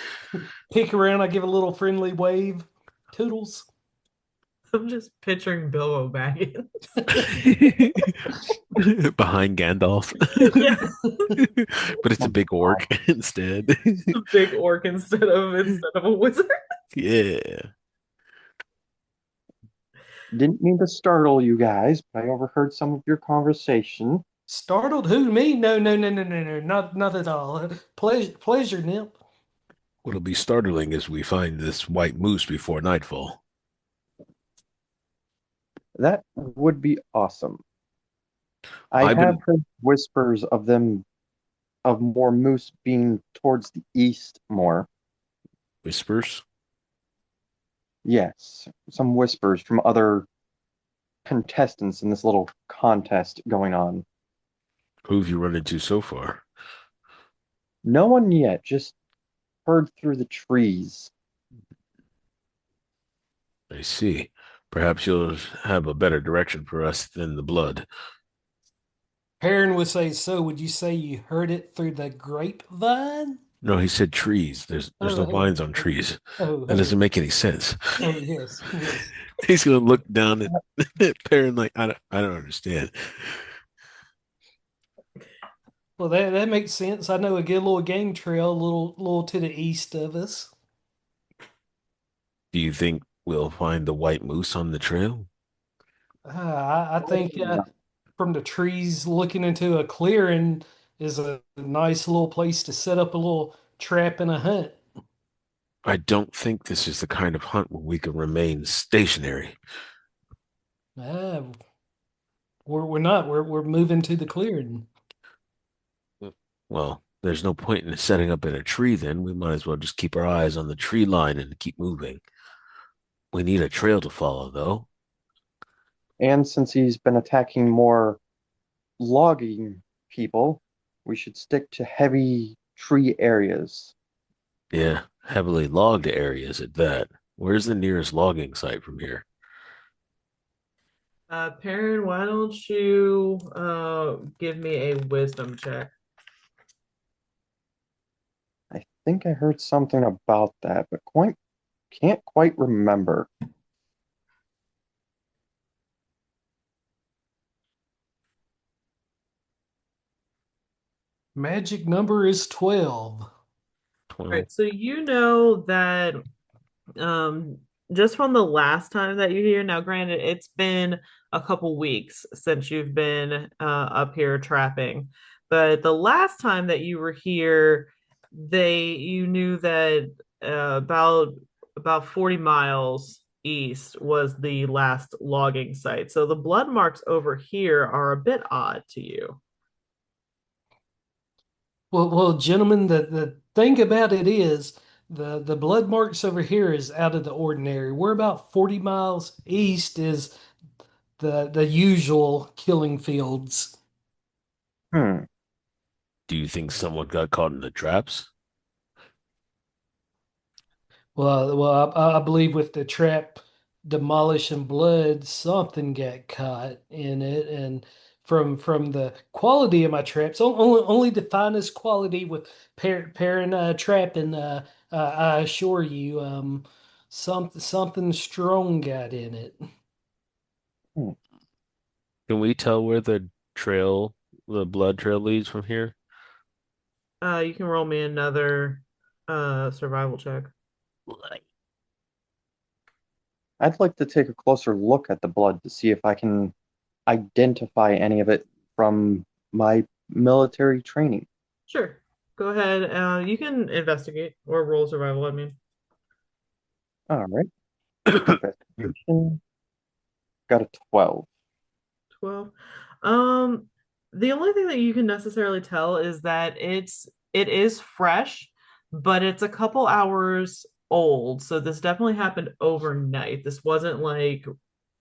Peek around, I give a little friendly wave. Toodles. I'm just picturing Bilbo Baggins. Behind Gandalf. Yeah, But it's a Oh, big wow. orc instead. a big orc instead of a wizard. Yeah. Didn't mean to startle you guys, but I overheard some of your conversation. Startled who? Me? No, no, no, no, no, no, not at all. Pleasure, Nip. What'll be startling is we find this white moose before nightfall. That would be awesome. I I've have been heard whispers of them, of more moose being towards the east more. whispers. Yes, some whispers from other contestants in this little contest going on. Who have you run into so far? No one yet, just heard through the trees. I see. Perhaps you'll have a better direction for us than the blood. Perrin would say so. Would you say you heard it through the grapevine? No, he said trees. There's no Oh, vines on oh, trees. oh, That oh, doesn't make any sense. oh, yes, yes. He's gonna look down at Perrin like I don't understand. Well, that makes sense. I know a good little game trail, little to the east of us. Do you think we'll find the white moose on the trail? I think from the trees looking into a clearing is a nice little place to set up a little trap and a hunt. I don't think this is the kind of hunt where we can remain stationary. Ah, we're not. We're moving to the clearing. Well, there's no point in setting up in a tree then. We might as well just keep our eyes on the tree line and keep moving. We need a trail to follow, though. And since he's been attacking more logging people, we should stick to heavy tree areas. Yeah, heavily logged areas at that. Where's the nearest logging site from here? Perrin, why don't you give me a wisdom check? I think I heard something about that, but quite can't quite remember. Magic number is 12. All 12. right, so you know that um just from the last time that you here, now granted, it's been a couple weeks since you've been up here trapping, but the last time that you were here, you knew that about 40 miles east was the last logging site. So the blood marks over here are a bit odd to you. Well, gentlemen, the thing about it is the blood marks over here is out of the ordinary. We're about 40 miles east is the usual killing fields. Hmm. Do you think someone got caught in the traps? Well, I believe with the trap demolishing blood, something got caught in it, and from the quality of my traps, only the finest quality with parent trapping. I assure you, something strong got in it. Hmm. Can we tell where the blood trail leads from here? You can roll me another survival check. I'd like to take a closer look at the blood to see if I can identify any of it from my military training. Sure. Go ahead. You can investigate or roll survival, I mean. All right. Investigation. Got a 12. 12. Um, the only thing that you can necessarily tell is that it is fresh, but it's a couple hours old. So this definitely happened overnight. This wasn't like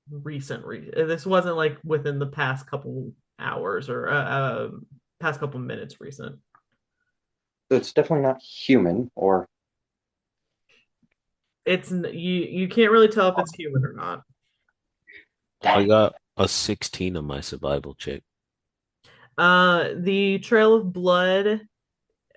this wasn't like within the past couple hours or past couple minutes recent. It's definitely not human or You can't really tell if it's human or not. I got a 16 on my survival check. The trail of blood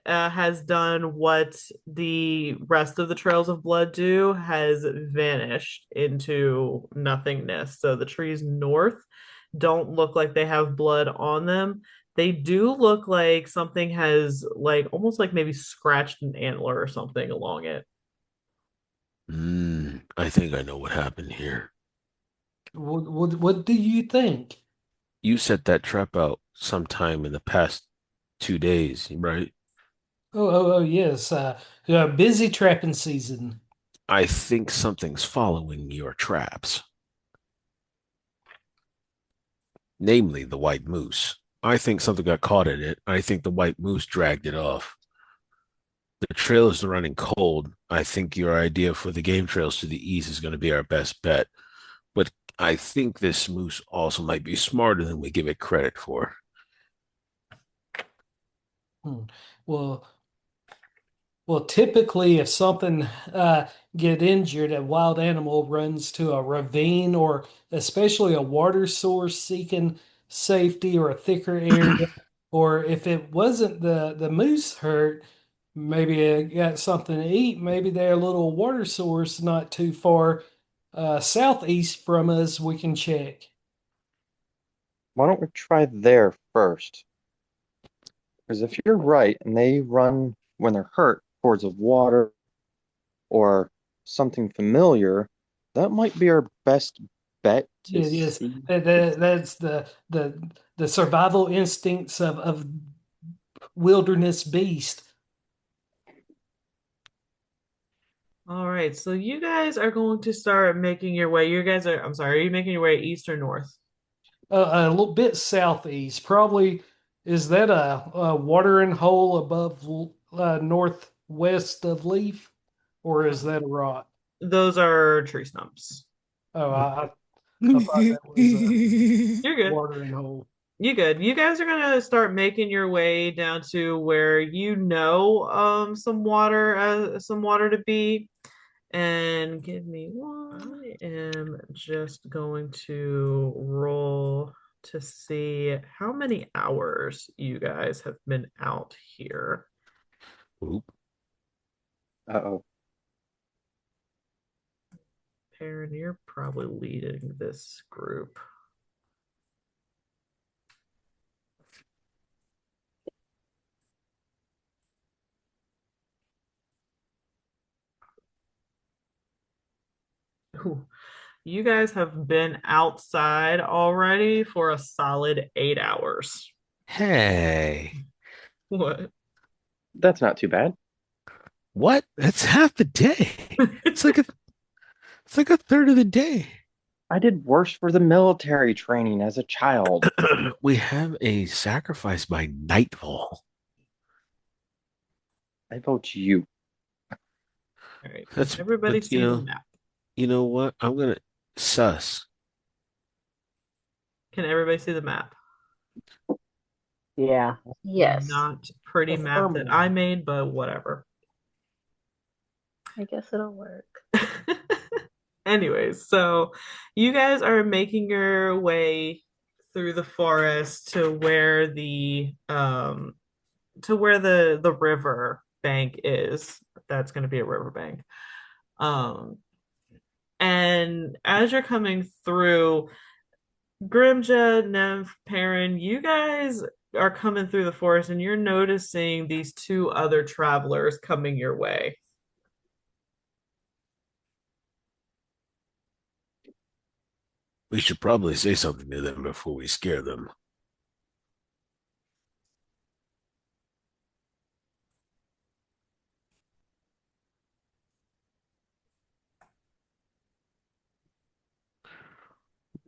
has done what the rest of the Trails of Blood do, has vanished into nothingness. So the trees north don't look like they have blood on them. They do look like something has like almost like maybe scratched an antler or something along it. I think I know what happened here. What do you think? You set that trap out sometime in the past 2 days, right? Oh, yes. Busy trapping season. I think something's following your traps, namely the white moose. I think something got caught in it. I think the white moose dragged it off. The trail is running cold. I think your idea for the game trails to the east is going to be our best bet. But I think this moose also might be smarter than we give it credit for. Hmm. Well, well, typically, if something get injured, a wild animal runs to a ravine or especially a water source seeking safety or a thicker area. Or if it wasn't the moose hurt, maybe it got something to eat. Maybe there's a little water source not too far southeast from us. We can check. Why don't we try there first? Because if you're right and they run when they're hurt towards the water or something familiar, that might be our best bet to Yeah, yes, see. that's the survival instincts of wilderness beast. All right, so you guys are going to start making your way. You guys are, I'm sorry, are you making your way east or north? A little bit southeast. Probably is that a watering hole above northwest of Leaf, or is that a rock? Those are tree stumps. Oh, I thought that was a You're good. watering hole. You good. You guys are gonna start making your way down to where you know some water to be. And give me one. I am just going to roll to see how many hours you guys have been out here. Oop. Uh-oh. Perrin, you're probably leading this group. Ooh, you guys have been outside already for a solid 8 hours. Hey, What? That's not too bad. what? That's half the day. It's like a it's like a third of the day. I did worse for the military training as a child. We have a sacrifice by nightfall. I vote you. All right. Can That's everybody but see the map? you know what? I'm gonna sus. Can everybody see the map? Yeah. Yes, Not pretty map that I Affirmative. made, but whatever. I guess it'll work. Anyways, so you guys are making your way through the forest to where the river bank is. That's going to be a river bank. Um and as you're coming through, Grimja, Neph, Perrin, you guys are coming through the forest and you're noticing these two other travelers coming your way. We should probably say something to them before we scare them.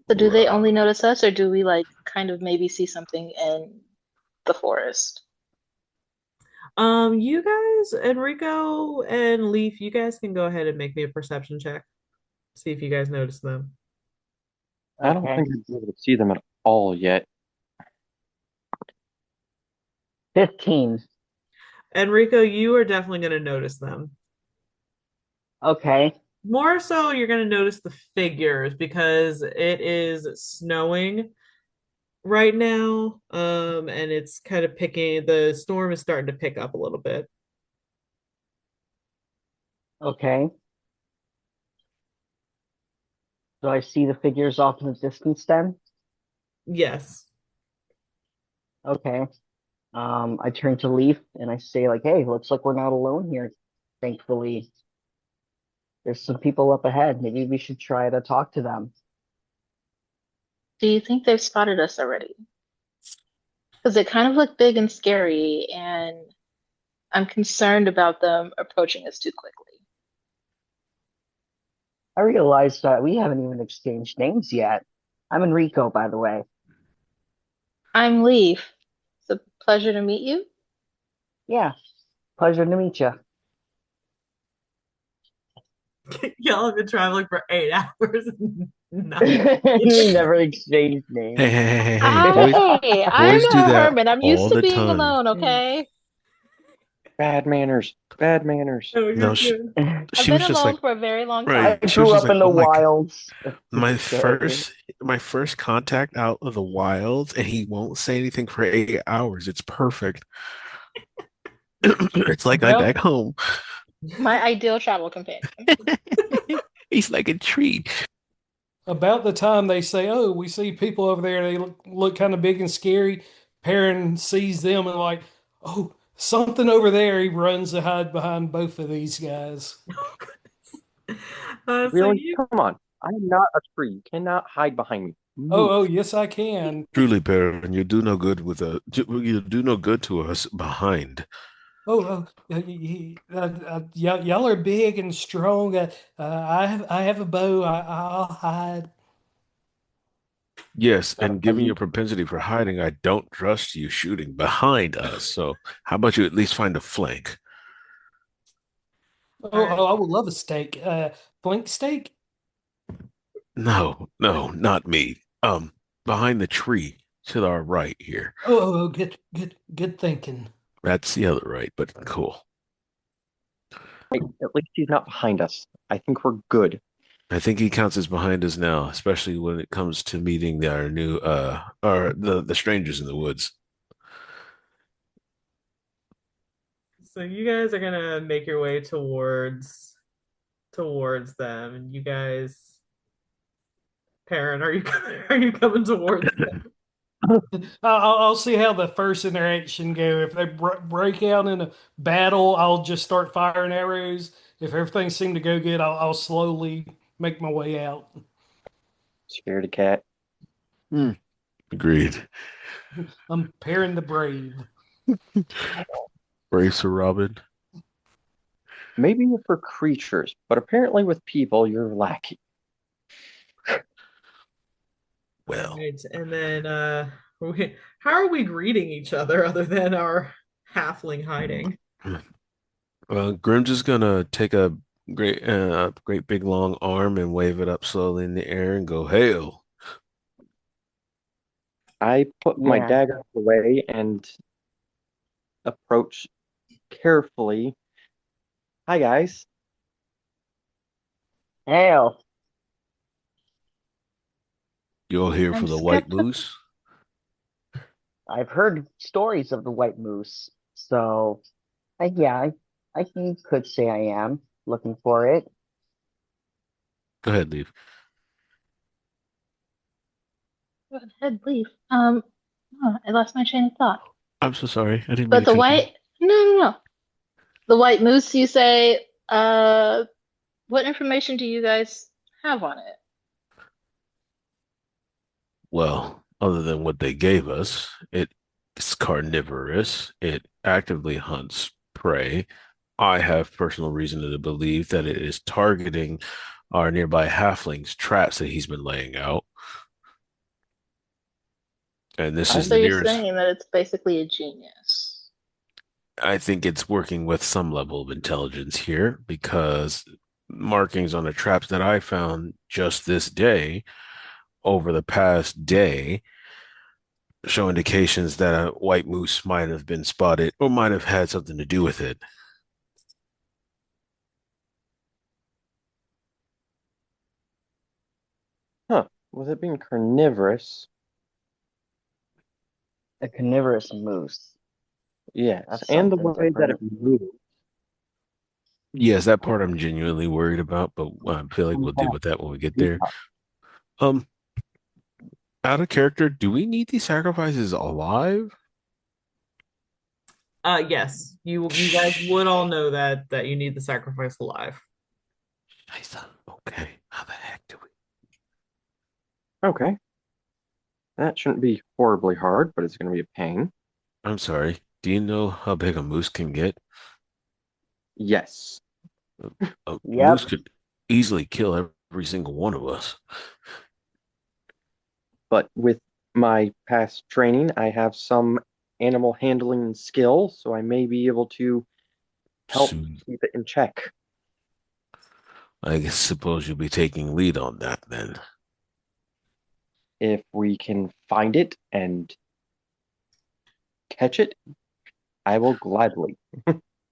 So do they only notice us, or do we like kind of maybe see something in the forest? You guys, Enrico and Leaf, you guys can go ahead and make me a perception check. See if you guys notice them. I don't Okay. think I'd be able to see them at all yet. 15. Enrico, you are definitely going to notice them. Okay. More so, you're going to notice the figures because it is snowing right now. And it's kind of picking, the storm is starting to pick up a little bit. Okay. So I see the figures off in the distance then. Yes. Okay. I turn to Leaf and I say like, "Hey, looks like we're not alone here. Thankfully, there's some people up ahead. Maybe we should try to talk to them." Do you think they've spotted us already? Because it kind of looked big and scary, and I'm concerned about them approaching us too quickly. I realize that we haven't even exchanged names yet. I'm Enrico, by the way. I'm Leaf. It's a pleasure to meet you. Yeah, pleasure to meet you. Y'all have been traveling for 8 hours and not We never exchanged Hey, names. hey, hey, hey, hey, boys, I'm boys do a that hermit. I'm all used to the being time. alone, okay? Bad manners. Bad manners. Oh, you're No, good. I've she been was just like, alone for a very long right. I time. She was grew just up like, in the oh my God, wilds. my So, first, my first contact out of the wilds, and he won't say anything for 8 hours. It's perfect. It's like I'm back About home. My ideal travel companion. He's like a tree. about the time they say, "Oh, we see people over there. They look kind of big and scary." Perrin sees them and like, "Oh, something over there." He runs to hide behind both of these guys. Oh, goodness. So Really? you, Come on. I am not a tree. You cannot hide behind me. Oh, Move. oh, yes, I can. Truly, Perrin, you do no good you do no good to us behind. Oh, oh, y'all are big and strong. I have a bow. I'll hide. Yes, Uh, and are given you? your propensity for hiding, I don't trust you shooting behind us. So how about you at least find a flank? all Oh, right. oh, I would love a steak. Flank steak. No, no, not me. Behind the tree to our right here. Oh, oh, oh, good thinking. That's the other right, but cool. Hey, at least he's not behind us. I think we're good. I think he counts as behind us now, especially when it comes to meeting our new or the strangers in the woods. So you guys are gonna make your way towards them, and you guys, Perrin, are you are you coming towards them? I'll see how the first interaction go. If they break out in a battle, I'll just start firing arrows. If everything seemed to go good, I'll slowly make my way out. Scared a cat. Hmm. Agreed. I'm pairing the brave. Brave Sir Robin. Maybe for creatures, but apparently with people, you're lacking. All Well, right, and then how are we greeting each other other than our halfling hiding? Grim's just gonna take a great big long arm and wave it up slowly in the air and go, "Hail!" I put my yeah. dagger away and approach carefully. Hi, guys. Hell, You all here I'm for the white skeptical. moose? I've heard stories of the white moose. So, yeah, I could say I am looking for it. Go ahead, leave. Go ahead, leave. Oh, I lost my train of thought. I'm so sorry. I didn't mean But to the cut you. white, no, no, no. The white moose, you say, what information do you guys have on it? Well, other than what they gave us, it's carnivorous. It actively hunts prey. I have personal reason to believe that it is targeting our nearby halflings traps that he's been laying out. And this is I'm So the you're nearest. saying that it's basically a genius. I think it's working with some level of intelligence here because markings on the traps that I found just this day, over the past day, show indications that a white moose might have been spotted or might have had something to do with it. Huh. With it being carnivorous, A carnivorous moose. Yes, That's and the something way that it different. moves. Yes, that part I'm genuinely worried about, but I feel like we'll deal with that when we get there. Um, Out of character, do we need these sacrifices alive? Yes, you guys would all know that you need the sacrifice alive. Scheiße. Okay, how the heck do we? Okay, that shouldn't be horribly hard, but it's going to be a pain. I'm sorry. Do you know how big a moose can get? Yes, A moose Yep. could easily kill every single one of us. but with my past training, I have some animal handling skill, so I may be able to help So keep it in check. I suppose you'll be taking lead on that then. If we can find it and catch it, I will gladly.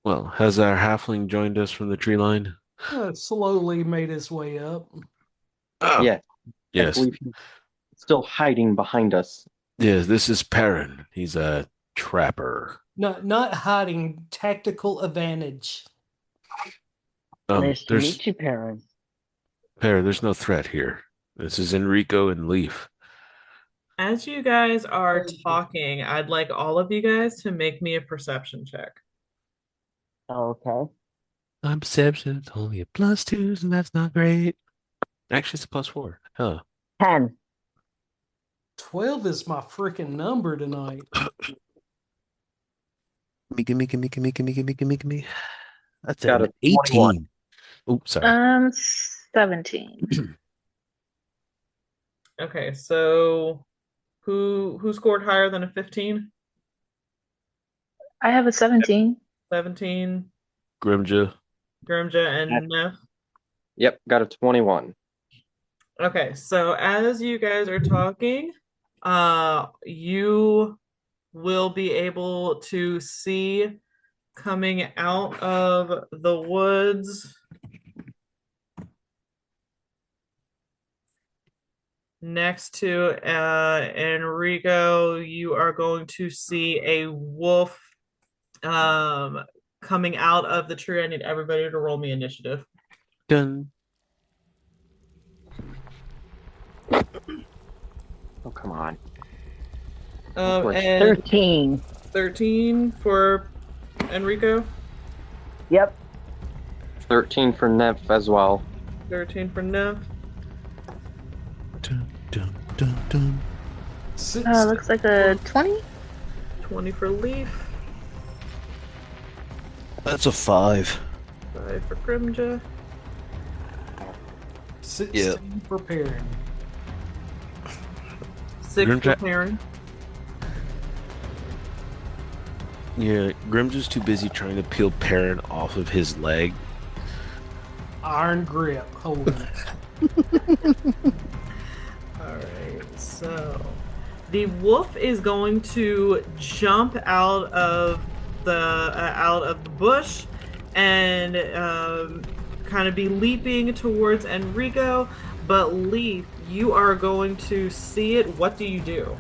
Well, has our halfling joined us from the tree line? Slowly made his way up. Oh, Yes, I yes. believe he's still hiding behind us. Yes, this is Perrin. He's a trapper. Not hiding, tactical advantage. Nice to There's meet you, Perrin. Perrin, there's no threat here. This is Enrico and Leaf. As you guys are talking, I'd like all of you guys to make me a perception check. Okay. I'm perception, it's only a +2, and that's not great. Actually, it's a +4. Huh. 10. 12 is my freaking number tonight. Gimme. That's Got an a 21. 18. Oops, sorry. 17. Okay, so who scored higher than a 15? I have a 17. 17, Grimja. Grimja and Neph. Yep, got a 21. Okay, so as you guys are talking, you will be able to see coming out of the woods next to Enrico, you are going to see a wolf coming out of the tree. I need everybody to roll me initiative. Done. Oh, come on. And 13. 13 for Enrico, Yep. 13 for Neph as well. 13 for Neff. Dun. Looks like a 20. 20 for Leaf, That's a 5. 5 for Grimja, 16 for Perrin. 6 for Grimja- Perrin. Yeah, Grimja's too busy trying to peel Perrin off of his leg. Iron grip. Holding it. All right, so the wolf is going to jump out of the bush and kind of be leaping towards Enrico. But Leaf, you are going to see it. What do you do?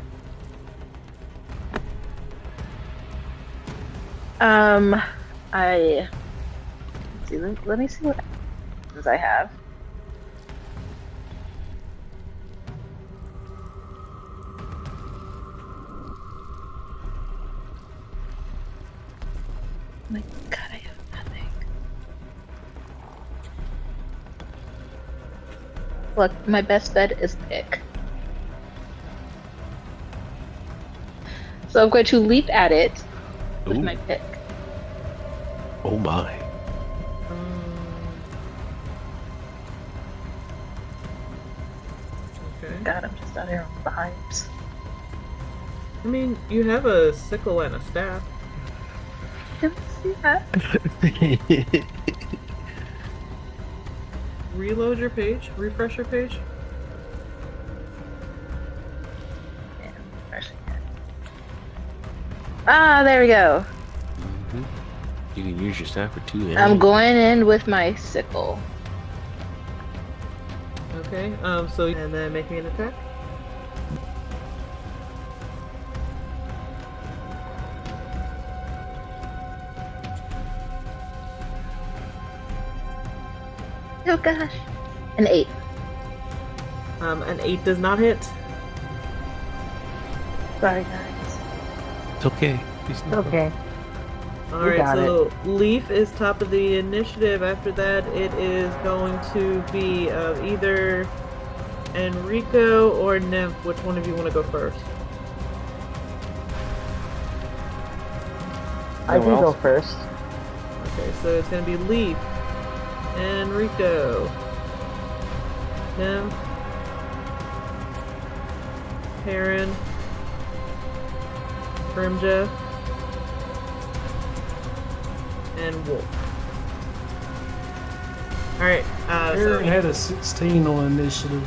I see. Let me see what actions I have. Oh my God, I have nothing. Look, my best bet is pick. So I'm going to leap at it with Ooh. my pick. Oh my. Okay. God, I'm just out here on vibes. I mean, you have a sickle and a staff. Can I see that? Reload your page. Refresh your page. Yeah, I'm refreshing it. Ah, there we go. Mhm. You can use your staff for 2 I'm going in with my sickle. Okay. So and then making an attack. Oh gosh. An 8. An 8 does not hit. Sorry, guys. It's okay. Okay. All We right, got so Leaf is top of the initiative. After that, it is going to be either Enrico or Nymph. Which one of you want to go first? I can Anyone go else? first. Okay, so it's going to be Leaf, Enrico, Nymph, Perrin, Grimja, and Wolf. All right. Perrin So had a 16 on initiative.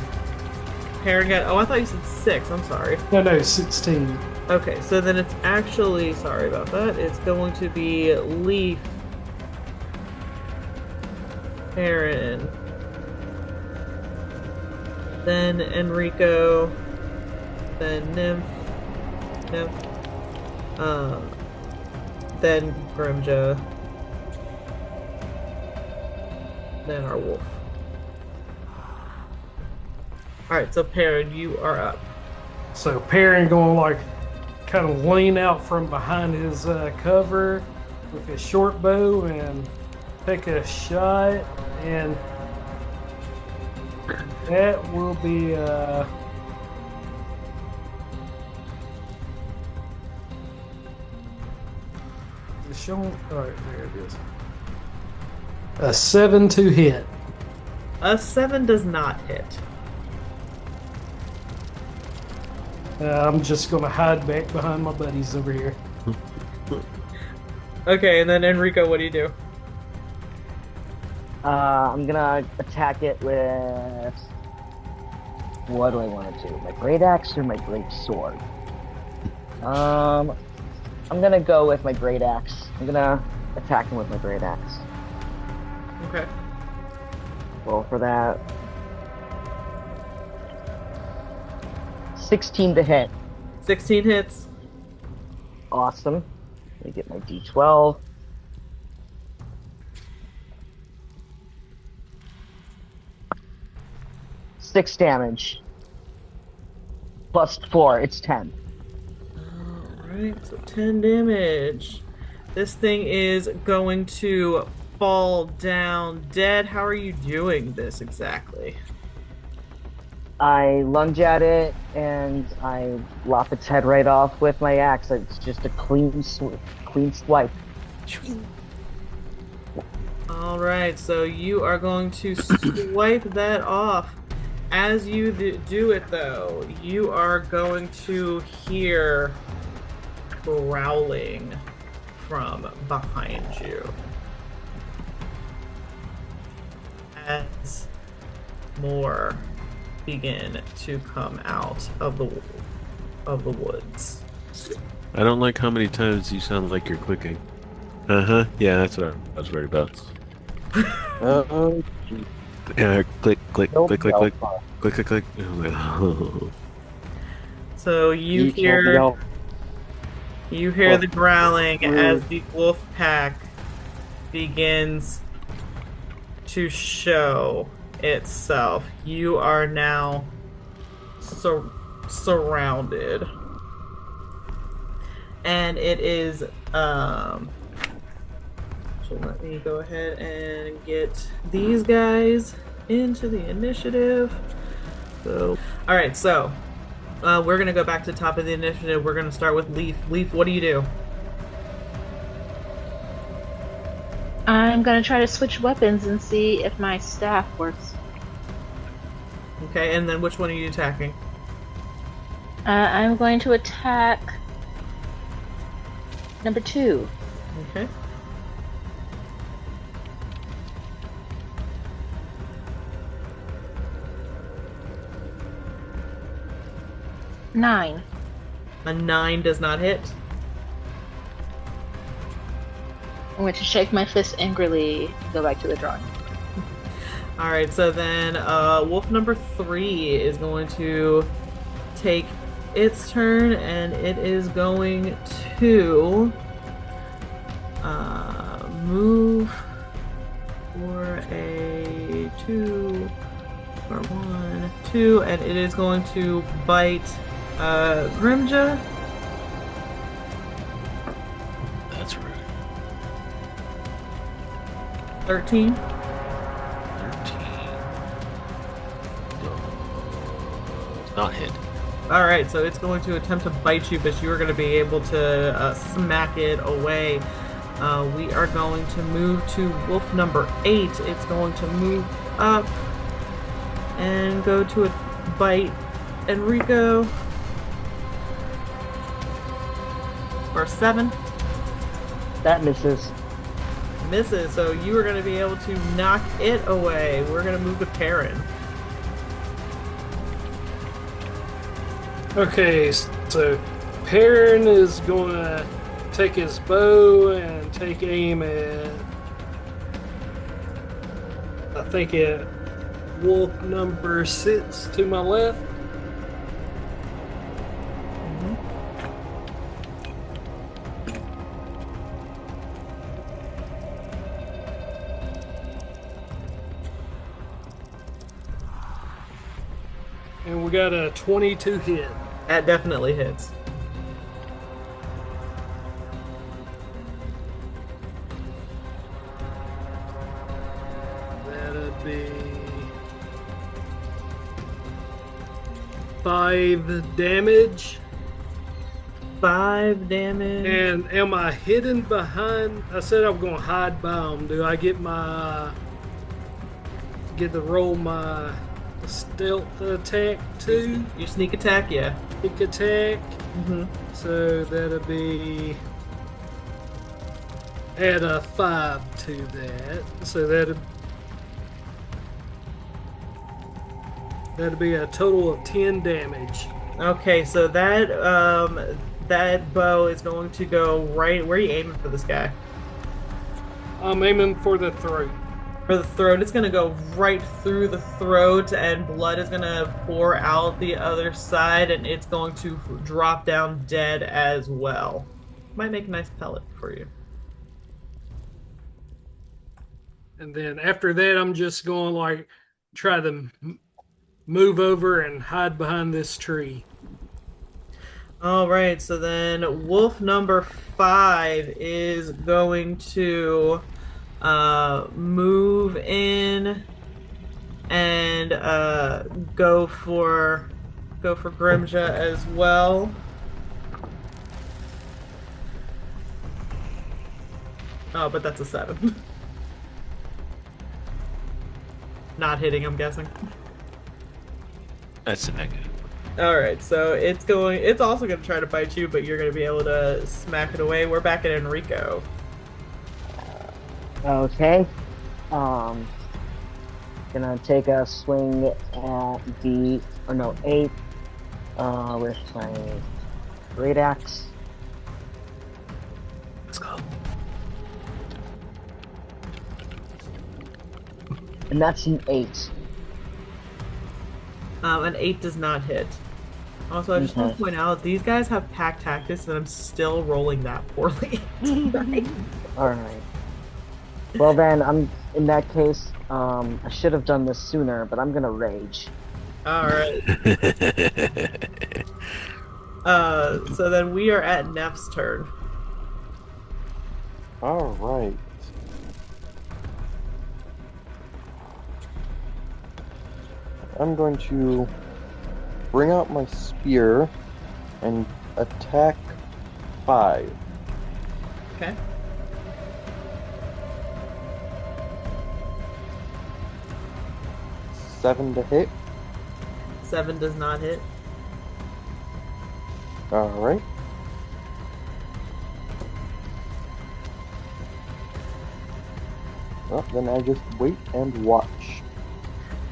Perrin got. Oh, I thought you said 6. I'm sorry. No, 16. Okay, so then it's actually. Sorry about that. It's going to be Leaf, Perrin, then Enrico, then Nymph, then Grimja, then our wolf. Alright, so Perrin, you are up. So Perrin going like kind of lean out from behind his cover with his short bow and take a shot, and that will be showing. All right, there it is. A 7 to hit. A 7 does not hit. I'm just gonna hide back behind my buddies over here. Okay, and then Enrico, what do you do? I'm gonna attack it with. What do I want to do? My great axe or my great sword? I'm gonna go with my great axe. I'm gonna attack him with my great axe. Okay. Roll for that. 16 to hit. 16 hits. Awesome. Let me get my d12. Six damage. Plus 4, it's 10. Alright, so 10 damage. This thing is going to fall down dead. How are you doing this exactly? I lunge at it and I lop its head right off with my axe. It's just a clean swipe. Alright, so you are going to swipe that off. As you do it, though, you are going to hear growling from behind you. As more begin to come out of the woods. I don't like how many times you sound like you're clicking. Uh-huh. Yeah, that's what I was worried about. Yeah, click, click, Nope, click, click, no. click, click, click, click. Oh, So you can't hear yell. the growling as the wolf pack begins to show itself. You are now surrounded. And it is so let me go ahead and get these guys into the initiative. So alright, so we're gonna go back to the top of the initiative. We're gonna start with Leaf. Leaf, what do you do? I'm gonna try to switch weapons and see if my staff works. Okay, and then which one are you attacking? I'm going to attack number 2. Okay. Nine. A 9 does not hit. I'm going to shake my fist angrily and go back to the drawing. Alright, so then wolf number 3 is going to take its turn, and it is going to move for a 2 for 1, 2, and it is going to bite Grimja. That's rude. 13. 13. Not hit. All right, so it's going to attempt to bite you, but you are going to be able to smack it away. We are going to move to wolf number 8. It's going to move up and go to a bite Enrico for 7. That misses. Misses, so you are going to be able to knock it away. We're going to move to Perrin. Okay, so Perrin is going to take his bow and take aim at, I think, at wolf number 6 to my left. And we got a 22 hit. That definitely hits. That'd be 5 damage. 5 damage. And am I hidden behind? I said I'm going to hide by them. Do I get to roll my stealth attack too? Your sneak attack, yeah. Sneak attack. Mm-hmm. So that'll be add a 5 to that. So that'd be a total of 10 damage. Okay, so that bow is going to go right. Where are you aiming for this guy? I'm aiming for the throat. For the throat, it's going to go right through the throat, and blood is going to pour out the other side, and it's going to drop down dead as well. Might make a nice pellet for you. And then after that, I'm just going like try to move over and hide behind this tree. All right, so then wolf number 5 is going to move in and go for Grimja as well. Oh, but that's a 7. Not hitting, I'm guessing. That's a negative. All right, so it's also going to try to bite you, but you're going to be able to smack it away. We're back at Enrico. Okay. Gonna take a swing at 8 with my great axe. Let's go. And that's an 8. An 8 does not hit. Also, I just want to point out, these guys have pack tactics, and I'm still rolling that poorly. Alright. Well then, in that case, I should have done this sooner, but I'm gonna rage. Alright. So then we are at Neph's turn. All right. I'm going to bring out my spear and attack 5. Okay. Seven to hit. 7 does not hit. All right. Well, then I just wait and watch.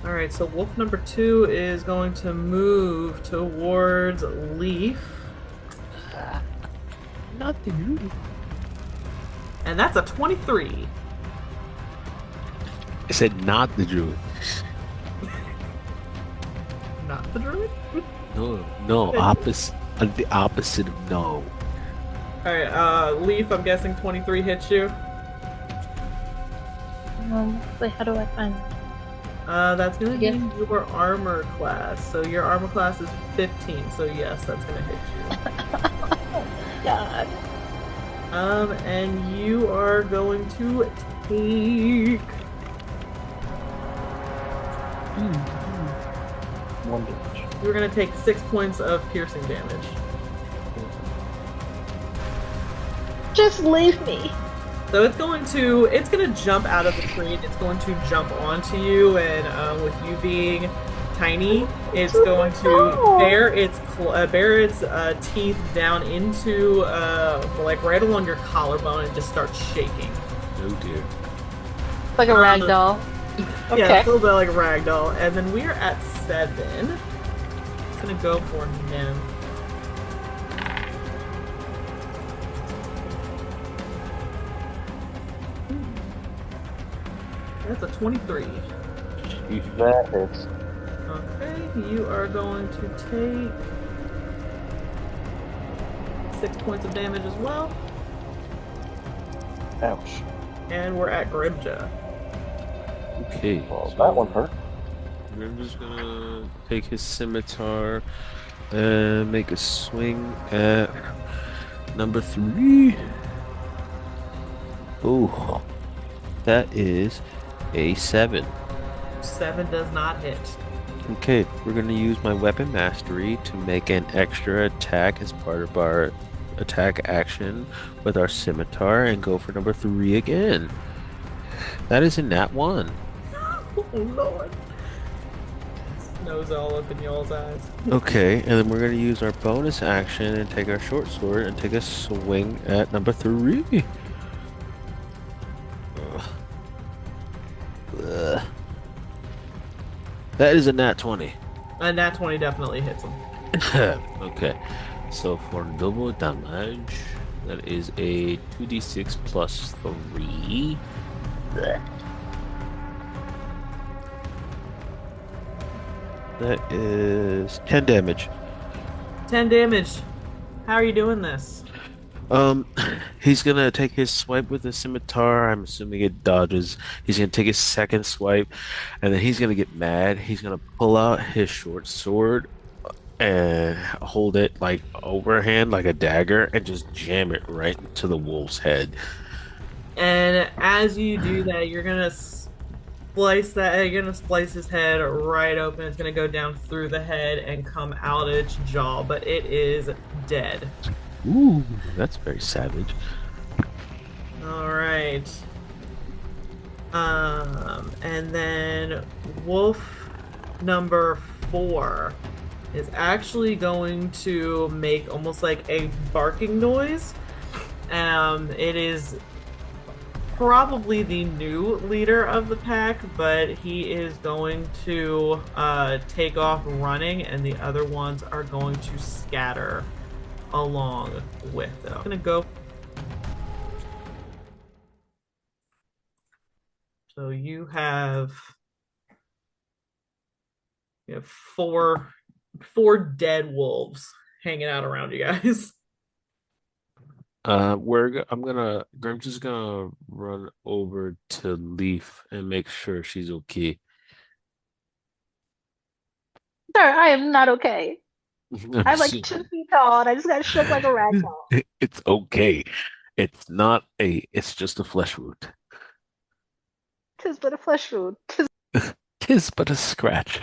Alright, so wolf number 2 is going to move towards Leaf. Nothing. And that's a 23. I said not the druid. Not the druid? No, opposite. The opposite of no. Alright, Leaf, I'm guessing 23 hits you. Wait, how do I find That's I gonna guess. be your armor class. So your armor class is 15. So yes, that's gonna hit you. Oh my God. And you are going to take One damage. you're gonna take 6 points of piercing damage. Just leave me. So it's gonna jump out of the tree and it's going to jump onto you, and with you being tiny, it's going to bare its teeth down into like right along your collarbone and just start shaking. Oh dear. Like a rag doll. Yeah, Okay. a little bit like a ragdoll. And then we are at 7. It's gonna go for Nymph. That's a 23. That hits. Okay, you are going to take 6 points of damage as well. Ouch. And we're at Grimja. Okay. Well, so that one hurt. Grimja's gonna take his scimitar and make a swing at number 3. Oh, that is a 7. 7 does not hit. Okay, we're gonna use my weapon mastery to make an extra attack as part of our attack action with our scimitar and go for number 3 again. That is a nat 1. Oh Lord. Nose all up in y'all's eyes. Okay, and then we're gonna use our bonus action and take our short sword and take a swing at number 3. Ugh. Ugh. That is a nat 20. And that 20 definitely hits him. Okay, so for double damage, that is a 2d6 plus 3. Blech. That is 10 damage. 10 damage. How are you doing this? Um, he's gonna take his swipe with the scimitar. I'm assuming it dodges. He's gonna take his second swipe, and then he's gonna get mad. He's gonna pull out his short sword and hold it like overhand, like a dagger, and just jam it right into the wolf's head. And as you do that, you're gonna splice his head right open. It's gonna go down through the head and come out its jaw, but it is dead. Ooh, that's very savage. All right. And then wolf number 4 is actually going to make almost like a barking noise. It is probably the new leader of the pack, but he is going to take off running, and the other ones are going to scatter along with them. I'm gonna go. So you have four dead wolves hanging out around you guys. Grim's just gonna run over to Leaf and make sure she's okay. Sir, I am not okay. I'm I'm like assuming 2 feet tall and I just got shook like a rag doll. it's okay. It's just a flesh wound. Tis but a flesh wound. Tis but a scratch.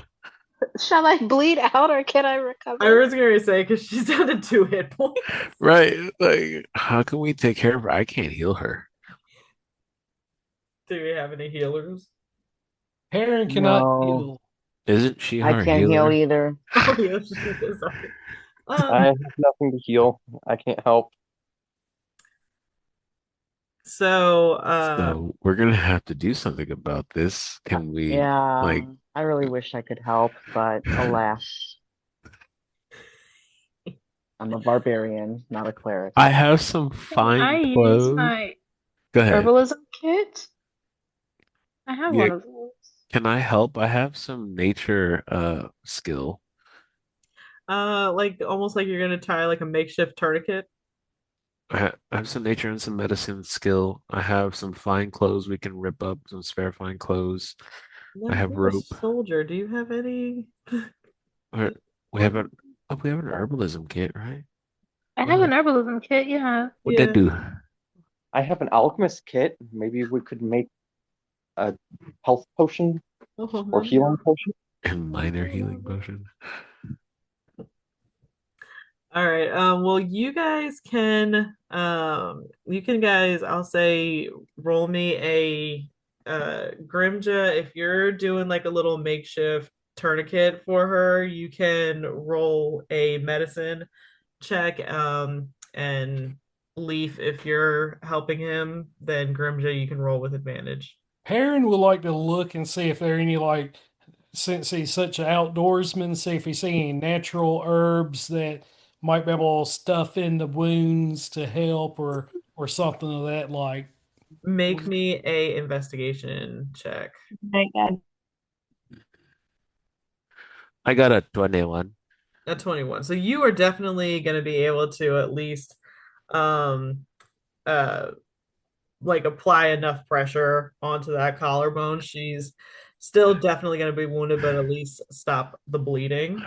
Shall I bleed out or can I recover? I was gonna say because she's down to 2 hit points. Right? Like, how can we take care of her? I can't heal her. Do we have any healers? Perrin cannot No. heal. Isn't she I our can't heal healer? either. Oh yeah, sorry. I have nothing to heal. I can't help. So So we're gonna have to do something about this. Can we, Yeah, like, I really wish I could help, but alas, I'm a barbarian, not a cleric. I have some Can I fine use clothes. my Go ahead. herbalism kit? I have Yeah, one of those. can I help? I have some nature skill. like almost like you're gonna tie like a makeshift tourniquet. I have some nature and some medicine skill. I have some fine clothes we can rip up, some spare fine clothes. I Neph, have you're a rope. soldier. Do you have any? Or we have an we have an herbalism kit, right? I have What an herbalism kit, yeah. what that Yeah. do? I have an alchemist kit. Maybe we could make a health potion Oh, or that'd be healing awesome. potion. A minor healing potion. All right. Well, you can guys, I'll say, roll me a Grimja. If you're doing like a little makeshift tourniquet for her, you can roll a medicine check. And Leaf, if you're helping him, then Grimja, you can roll with advantage. Perrin would like to look and see if there are any like, since he's such an outdoorsman, see if he's seeing any natural herbs that might be able to stuff in the wounds to help or something of that like. Make me a investigation check. My God. I got a 21. A 21. So you are definitely going to be able to at least um uh like apply enough pressure onto that collarbone. She's still definitely going to be wounded, but at least stop the bleeding.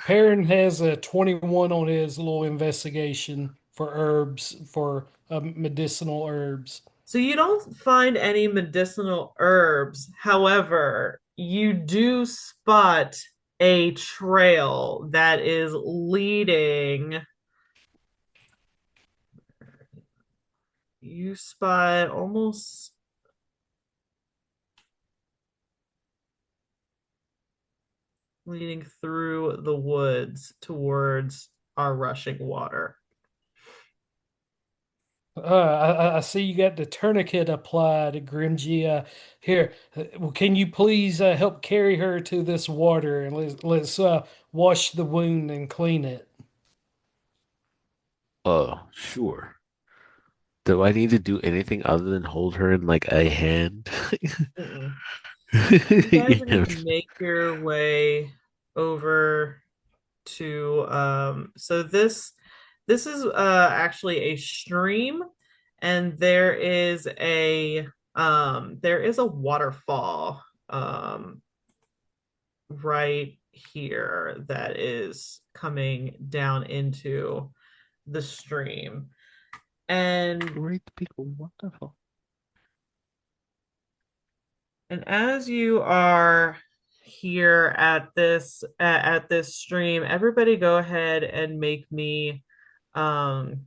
Perrin has a 21 on his little investigation for herbs, for medicinal herbs. So you don't find any medicinal herbs. However, you do spot a trail that is leading. You spot almost leading through the woods towards our rushing water. I see you got the tourniquet applied, Grimgia. Here, well, can you please help carry her to this water and let's wash the wound and clean it. Sure. Do I need to do anything other than hold her in like a hand? Mm-mm. You guys are gonna make your way over to so this is actually a stream, and there is a waterfall right here that is coming down into the stream. And Great big wonderful. as you are here at this stream, everybody go ahead and um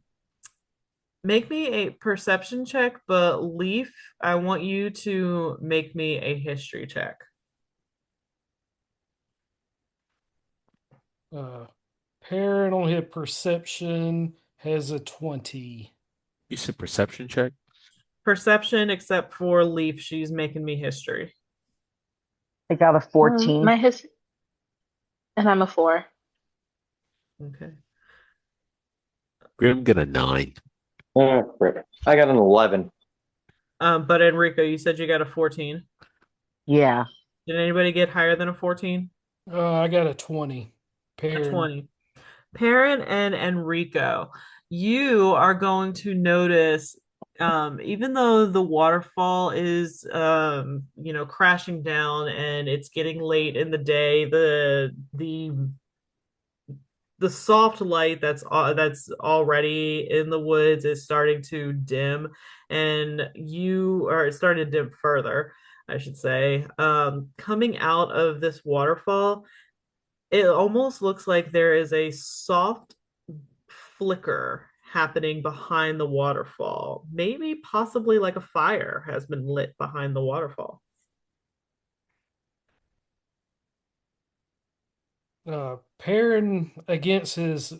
make me a perception check, but Leaf, I want you to make me a history check. Uh, Perrin on his perception has a 20. You said perception check? Perception, except for Leaf, she's making me history. I got a 14. My his and I'm a 4. Okay. Grim get a 9. Frick. I got an 11. But Enrico, you said you got a 14. Yeah. Did anybody get higher than a 14? I got a 20. A Perrin. 20. Perrin and Enrico, you are going to notice, even though the waterfall is, crashing down and it's getting late in the day, the soft light that's already in the woods is starting to dim, and you are starting to dim further, I should say. Coming out of this waterfall, it almost looks like there is a soft flicker happening behind the waterfall. Maybe possibly like a fire has been lit behind the waterfall. Perrin, against his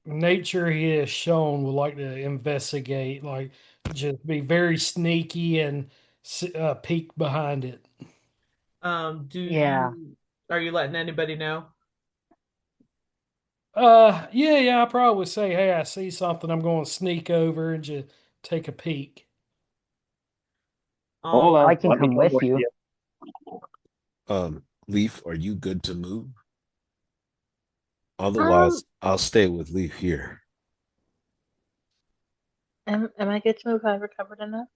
nature he has shown, would like to investigate, like just be very sneaky and peek behind it. Do Yeah. you Are you letting anybody know? Yeah, I probably would say, hey, I see something. I'm going to sneak over and just take a peek. Hold Um, I on. can Let me come go with with you. you. Leaf, are you good to move? Um, Otherwise, I'll stay with Leaf here. am I good to move? Have I recovered enough?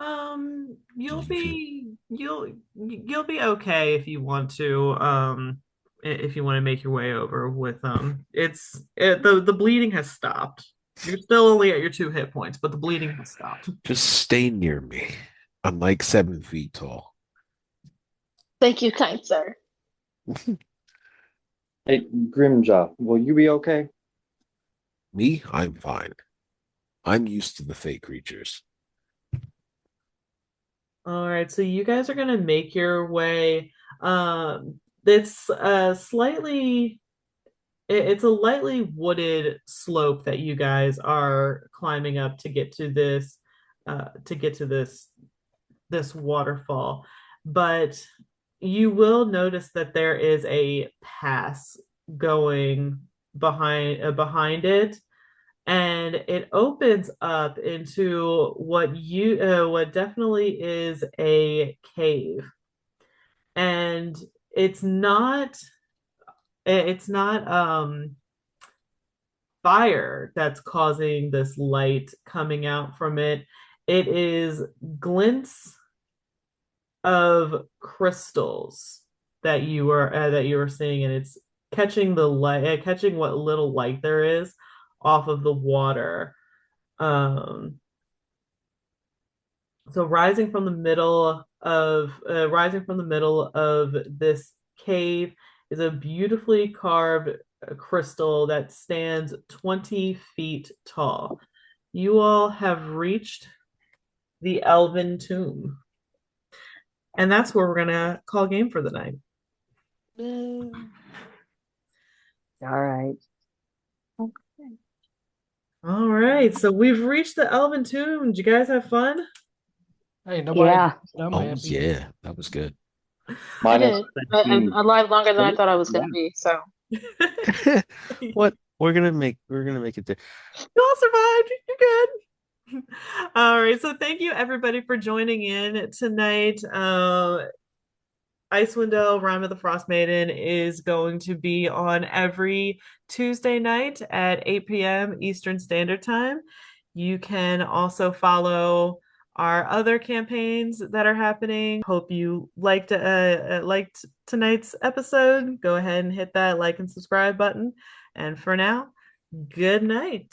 you'll Do you feel be you'll be okay if you want to if you want to make your way over with the bleeding has stopped. You're still only at your 2 hit points, but the bleeding has stopped. Just stay near me. I'm like 7 feet tall. Thank you, kind sir. Hey, Grimja, will you be okay? Me, I'm fine. I'm used to the fake creatures. All right, so you guys are gonna make your way. It's slightly it's a lightly wooded slope that you guys are climbing up to get to this waterfall. But you will notice that there is a pass going behind it, and it opens up into what definitely is a cave. And it's not it's not fire that's causing this light coming out from it. It is glints of crystals that you were seeing, and it's catching the light, catching what little light there is off of the water. Um, so rising from the middle of this cave is a beautifully carved crystal that stands 20 feet tall. You all have reached the Elven Tomb. And that's where we're gonna call game for the night. All right. All right, so we've reached the Elven Tomb. Did you guys have fun? Hey, nobody. Yeah. I'm Oh happy. yeah, that was good. I Minus did. I'm 15. alive longer than I thought I was Yeah. gonna be, so What? We're gonna make it there. You all survived. You're good. All right, so thank you everybody for joining in tonight. Icewind Dale, Rime of the Frostmaiden is going to be on every Tuesday night at 8 p.m. Eastern Standard Time. You can also follow our other campaigns that are happening. Hope you liked tonight's episode. Go ahead and hit that like and subscribe button. And for now, good night.